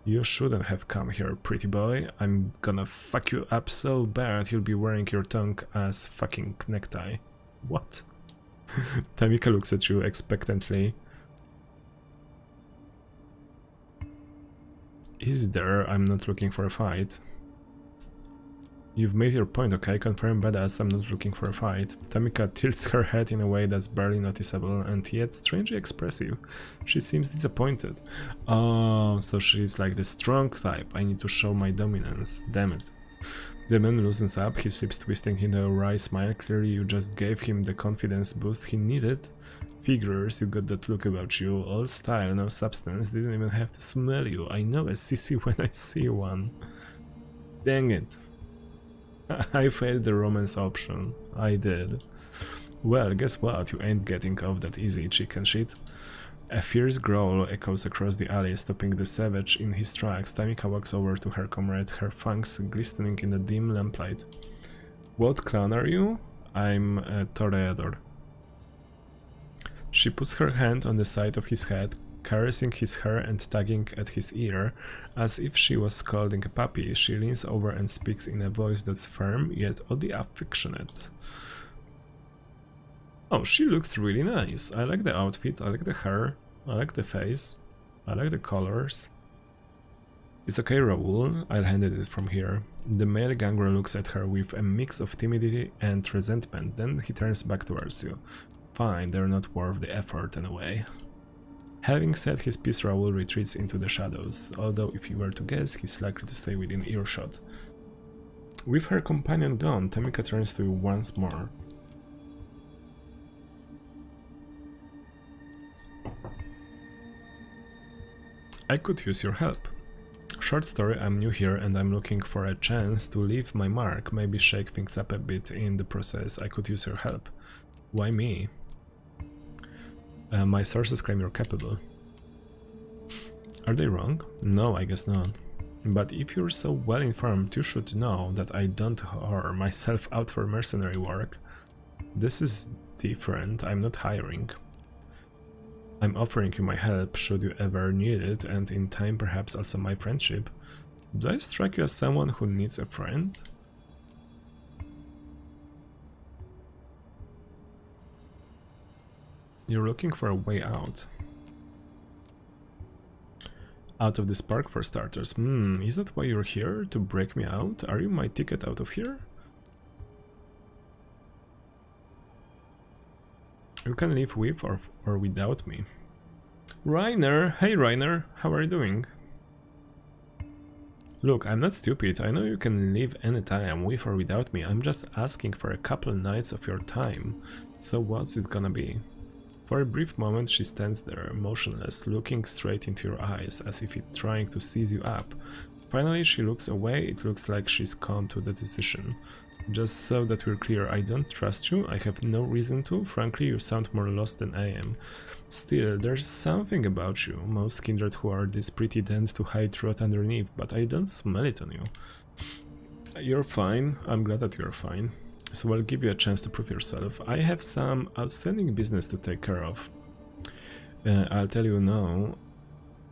You shouldn't have come here, pretty boy. I'm gonna fuck you up so bad you'll be wearing your tongue as fucking necktie. What? Tamika looks at you expectantly. Is there? I'm not looking for a fight. You've made your point, okay? Confirm badass, I'm not looking for a fight. Tamika tilts her head in a way that's barely noticeable and yet strangely expressive. She seems disappointed. Oh, so she's like the strong type. I need to show my dominance. Damn it. The man loosens up, his lips twisting in a wry smile. Clearly you just gave him the confidence boost he needed. Figures, you got that look about you. All style, no substance. Didn't even have to smell you. I know a sissy when I see one. Dang it. I failed the romance option. I did. Well, guess what? You ain't getting off that easy, chicken shit. A fierce growl echoes across the alley, stopping the savage in his tracks. Tamika walks over to her comrade, her fangs glistening in the dim lamplight. What clan are you? I'm a toreador. She puts her hand on the side of his head, caressing his hair and tugging at his ear. As if she was scolding a puppy, she leans over and speaks in a voice that's firm, yet oddly affectionate. Oh, she looks really nice. I like the outfit, I like the hair, I like the face, I like the colors. It's okay, Raoul, I'll handle it from here. The male gangrel looks at her with a mix of timidity and resentment, then he turns back towards you. Fine, they're not worth the effort anyway. Having said his piece, Raoul retreats into the shadows, although if you were to guess, he's likely to stay within earshot. With her companion gone, Tamika turns to you once more. I could use your help. Short story, I'm new here and I'm looking for a chance to leave my mark, maybe shake things up a bit in the process. I could use your help. Why me? My sources claim you're capable. Are they wrong? No, I guess not. But if you're so well informed, you should know that I don't whore myself out for mercenary work. This is different, I'm not hiring. I'm offering you my help should you ever need it, and in time perhaps also my friendship. Do I strike you as someone who needs a friend? You're looking for a way out. Out of this park for starters. Is that why you're here? To break me out? Are you my ticket out of here? You can live with or without me. Reiner! Hey Reiner! How are you doing? Look, I'm not stupid. I know you can live anytime, with or without me. I'm just asking for a couple nights of your time. So what's it gonna be? For a brief moment she stands there, motionless, looking straight into your eyes, as if it's trying to seize you up. Finally she looks away. It looks like she's come to the decision. Just so that we're clear, I don't trust you, I have no reason to. Frankly, you sound more lost than I am. Still, there's something about you. Most kindred who are this pretty tend to hide rot underneath, but I don't smell it on you. You're fine. I'm glad that you're fine. So I'll give you a chance to prove yourself. I have some outstanding business to take care of. I'll tell you now.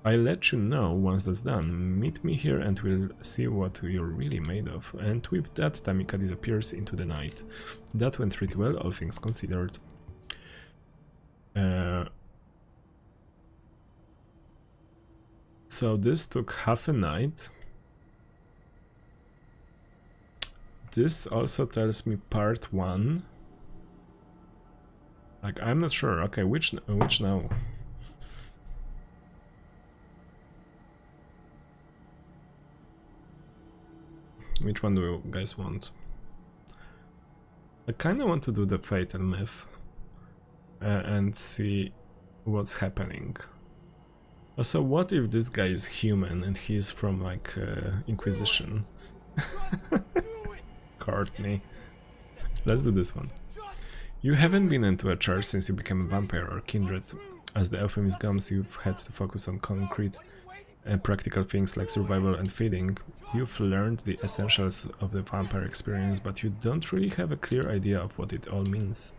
I'll let you know once that's done. Meet me here and we'll see what you're really made of. And with that, Tamika disappears into the night. That went pretty well, all things considered. So this took half a night. This also tells me part 1. Like, I'm not sure. Okay, which now? Which one do you guys want? I kind of want to do the Fatal Myth and see what's happening. Also, what if this guy is human and he's from like Inquisition? Courtney. Let's do this one. You haven't been into a church since you became a vampire or kindred. As the euphemism comes, you've had to focus on concrete and practical things like survival and feeding. You've learned the essentials of the vampire experience, but you don't really have a clear idea of what it all means.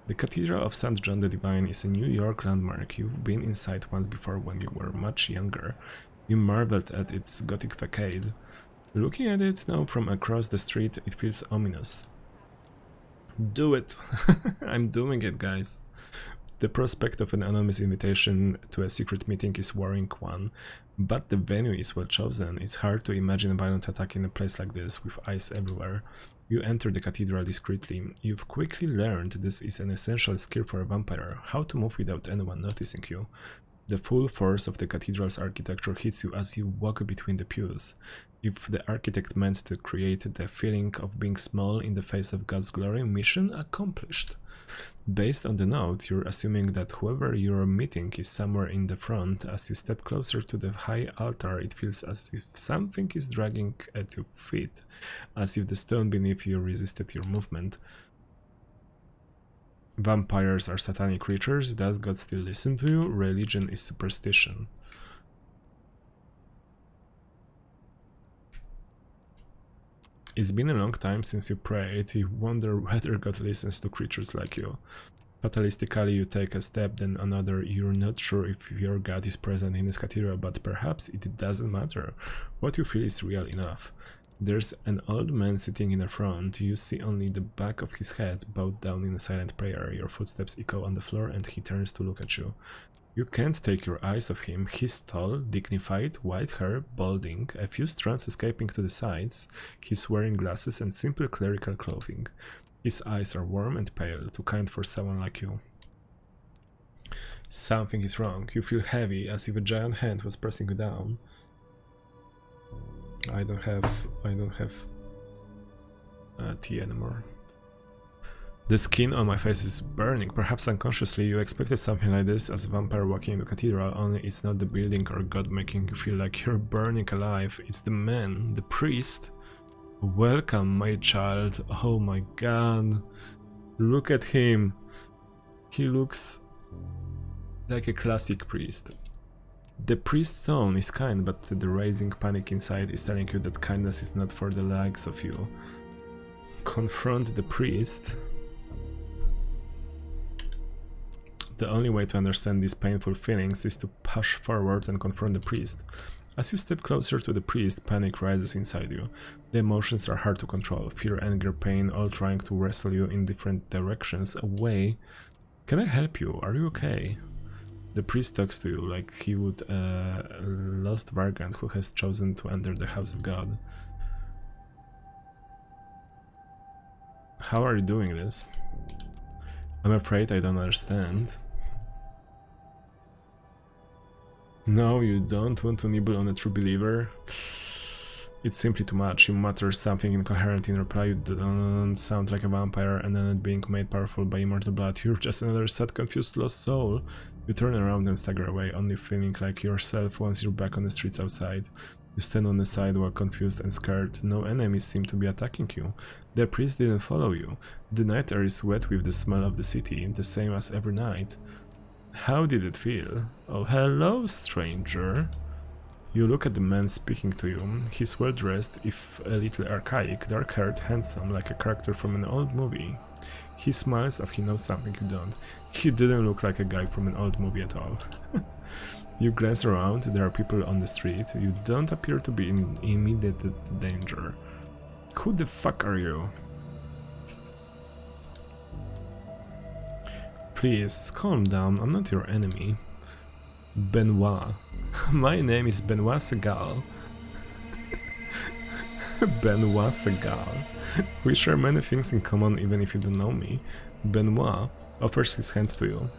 The Cathedral of St. John the Divine is a New York landmark. You've been inside once before when you were much younger. You marveled at its Gothic facade. Looking at it now from across the street, it feels ominous. Do it! I'm doing it, guys. The prospect of an anonymous invitation to a secret meeting is worrying one, but the venue is well chosen. It's hard to imagine a violent attack in a place like this, with eyes everywhere. You enter the cathedral discreetly. You've quickly learned this is an essential skill for a vampire, how to move without anyone noticing you. The full force of the cathedral's architecture hits you as you walk between the pews. If the architect meant to create the feeling of being small in the face of God's glory, mission accomplished. Based on the note, you're assuming that whoever you're meeting is somewhere in the front. As you step closer to the high altar, it feels as if something is dragging at your feet, as if the stone beneath you resisted your movement. Vampires are satanic creatures. Does God still listen to you? Religion is superstition. It's been a long time since you prayed. You wonder whether God listens to creatures like you. Fatalistically, you take a step, then another. You're not sure if your God is present in this cathedral, but perhaps it doesn't matter. What you feel is real enough. There's an old man sitting in the front. You see only the back of his head, bowed down in a silent prayer. Your footsteps echo on the floor and he turns to look at you. You can't take your eyes off him. He's tall, dignified, white hair, balding, a few strands escaping to the sides. He's wearing glasses and simple clerical clothing. His eyes are warm and pale, too kind for someone like you. Something is wrong. You feel heavy, as if a giant hand was pressing you down. I don't have tea anymore. The skin on my face is burning. Perhaps unconsciously you expected something like this as a vampire walking in the cathedral, only it's not the building or God making you feel like you're burning alive. It's the man, the priest. Welcome, my child. Oh my god. Look at him. He looks like a classic priest. The priest's tone is kind, but the rising panic inside is telling you that kindness is not for the likes of you. Confront the priest. The only way to understand these painful feelings is to push forward and confront the priest. As you step closer to the priest, panic rises inside you. The emotions are hard to control. Fear, anger, pain, all trying to wrestle you in different directions away. Can I help you? Are you okay? The priest talks to you like he would a lost vagrant who has chosen to enter the house of God. How are you doing this? I'm afraid I don't understand. No, you don't want to nibble on a true believer? It's simply too much. You mutter something incoherent in reply. You don't sound like a vampire, and then being made powerful by immortal blood. You're just another sad, confused, lost soul. You turn around and stagger away, only feeling like yourself once you're back on the streets outside. You stand on the sidewalk, confused and scared. No enemies seem to be attacking you. The priest didn't follow you. The night air is wet with the smell of the city, the same as every night. How did it feel? Oh, hello, stranger. You look at the man speaking to you. He's well dressed, if a little archaic, dark-haired, handsome, like a character from an old movie. He smiles as he knows something you don't. He didn't look like a guy from an old movie at all. You glance around, there are people on the street. You don't appear to be in immediate danger. Who the fuck are you? Please, calm down, I'm not your enemy. Benoit. My name is Benoit Segal. Benoit Segal. We share many things in common even if you don't know me. Benoit offers his hand to you.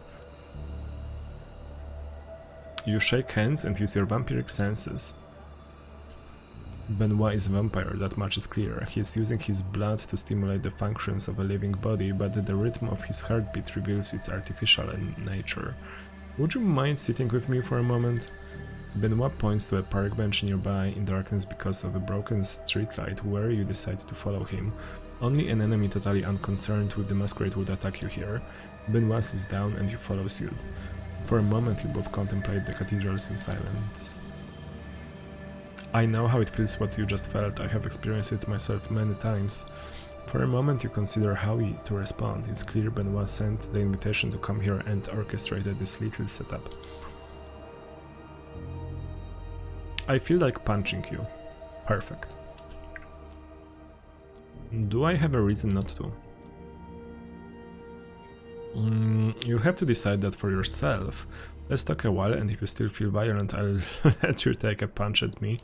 You shake hands and use your vampiric senses. Benoit is a vampire, that much is clear. He is using his blood to stimulate the functions of a living body, but the rhythm of his heartbeat reveals its artificial nature. Would you mind sitting with me for a moment? Benoit points to a park bench nearby in darkness because of a broken streetlight where you decide to follow him. Only an enemy totally unconcerned with the masquerade would attack you here. Benoit sits down and you follow suit. For a moment you both contemplate the cathedrals in silence. I know how it feels what you just felt, I have experienced it myself many times. For a moment you consider how to respond. It's clear Benoit sent the invitation to come here and orchestrated this little setup. I feel like punching you. Perfect. Do I have a reason not to? You'll have to decide that for yourself. Let's talk a while, and if you still feel violent, I'll let you take a punch at me.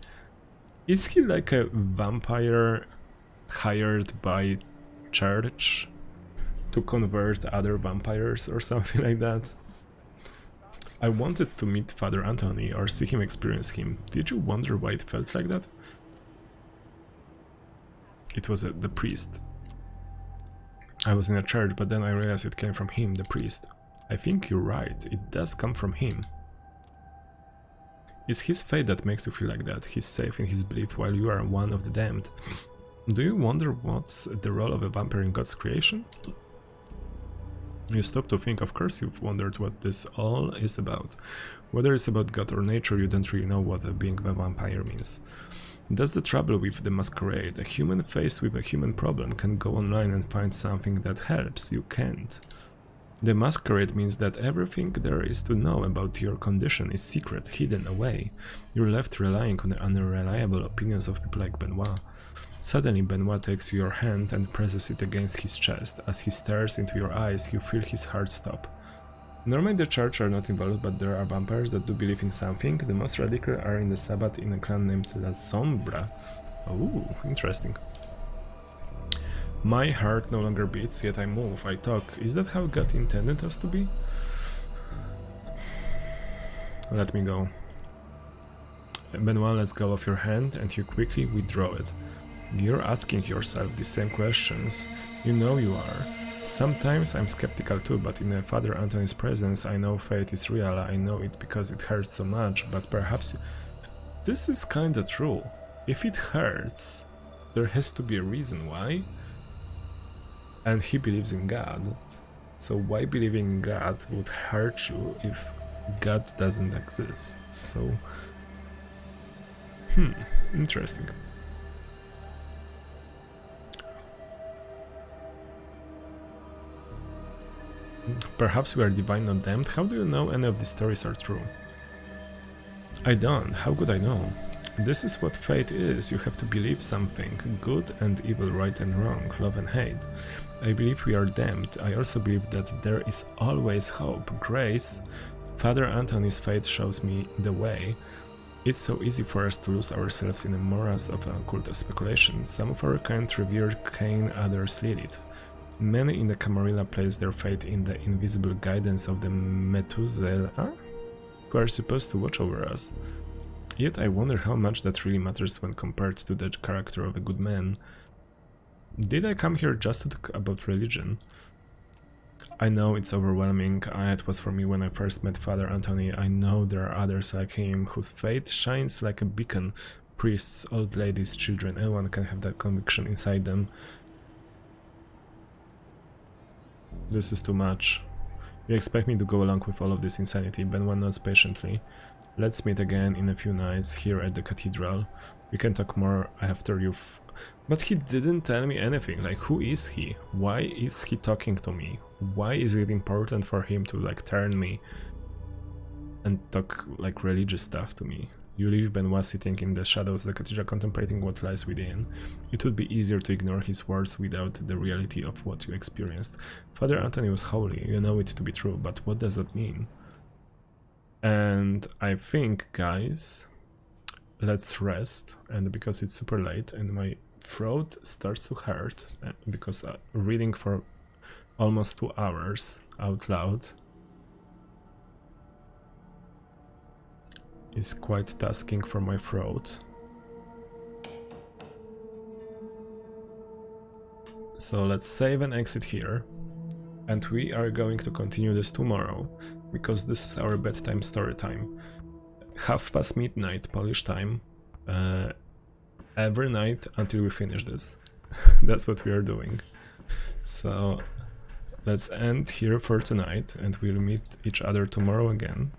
Is he like a vampire hired by church to convert other vampires or something like that? I wanted to meet Father Anthony or see him experience him. Did you wonder why it felt like that? It was the priest. I was in a church, but then I realized it came from him, the priest. I think you're right, it does come from him. It's his fate that makes you feel like that. He's safe in his belief while you are one of the damned. Do you wonder what's the role of a vampire in God's creation? You stop to think, of course you've wondered what this all is about. Whether it's about God or nature, you don't really know what being a vampire means. That's the trouble with the masquerade. A human faced with a human problem can go online and find something that helps. You can't. The masquerade means that everything there is to know about your condition is secret, hidden away. You're left relying on the unreliable opinions of people like Benoit. Suddenly Benoit takes your hand and presses it against his chest. As he stares into your eyes, you feel his heart stop. Normally the church are not involved, but there are vampires that do believe in something. The most radical are in the Sabbath in a clan named La Sombra. Oh, interesting. My heart no longer beats, yet I move, I talk. Is that how God intended us to be? Let me go. Benoit lets go of your hand and you quickly withdraw it. You're asking yourself the same questions. You know you are. Sometimes I'm skeptical too, but in Father Anthony's presence I know fate is real. I know it because it hurts so much, but perhaps... This is kinda true. If it hurts, there has to be a reason why. And he believes in God. So why believing in God would hurt you if God doesn't exist? So... interesting. Perhaps we are divine, not damned. How do you know any of these stories are true? I don't. How could I know? This is what fate is. You have to believe something. Good and evil, right and wrong, love and hate. I believe we are damned. I also believe that there is always hope. Grace. Father Anthony's fate shows me the way. It's so easy for us to lose ourselves in a morass of occult speculation. Some of our kind revere Cain, others Lilith. Many in the Camarilla place their faith in the invisible guidance of the Methuselah, who are supposed to watch over us. Yet I wonder how much that really matters when compared to the character of a good man. Did I come here just to talk about religion? I know it's overwhelming. It was for me when I first met Father Anthony. I know there are others like him whose faith shines like a beacon. Priests, old ladies, children, anyone can have that conviction inside them. This is too much. You expect me to go along with all of this insanity? Benoit nods patiently. Let's meet again in a few nights here at the cathedral. We can talk more after you've... But he didn't tell me anything. Like, who is he? Why is he talking to me? Why is it important for him to, like, turn me? and talk like religious stuff to me. You leave Benoit sitting in the shadows of the cathedral contemplating what lies within. It would be easier to ignore his words without the reality of what you experienced. Father Anthony was holy, you know it to be true, but what does that mean? And I think, guys, let's rest, and because it's super late and my throat starts to hurt, because reading for almost 2 hours out loud is quite tasking for my throat. So let's save and exit here, and we are going to continue this tomorrow, because this is our bedtime story time. midnight Polish time, every night until we finish this. That's what we are doing. So let's end here for tonight, and we'll meet each other tomorrow again.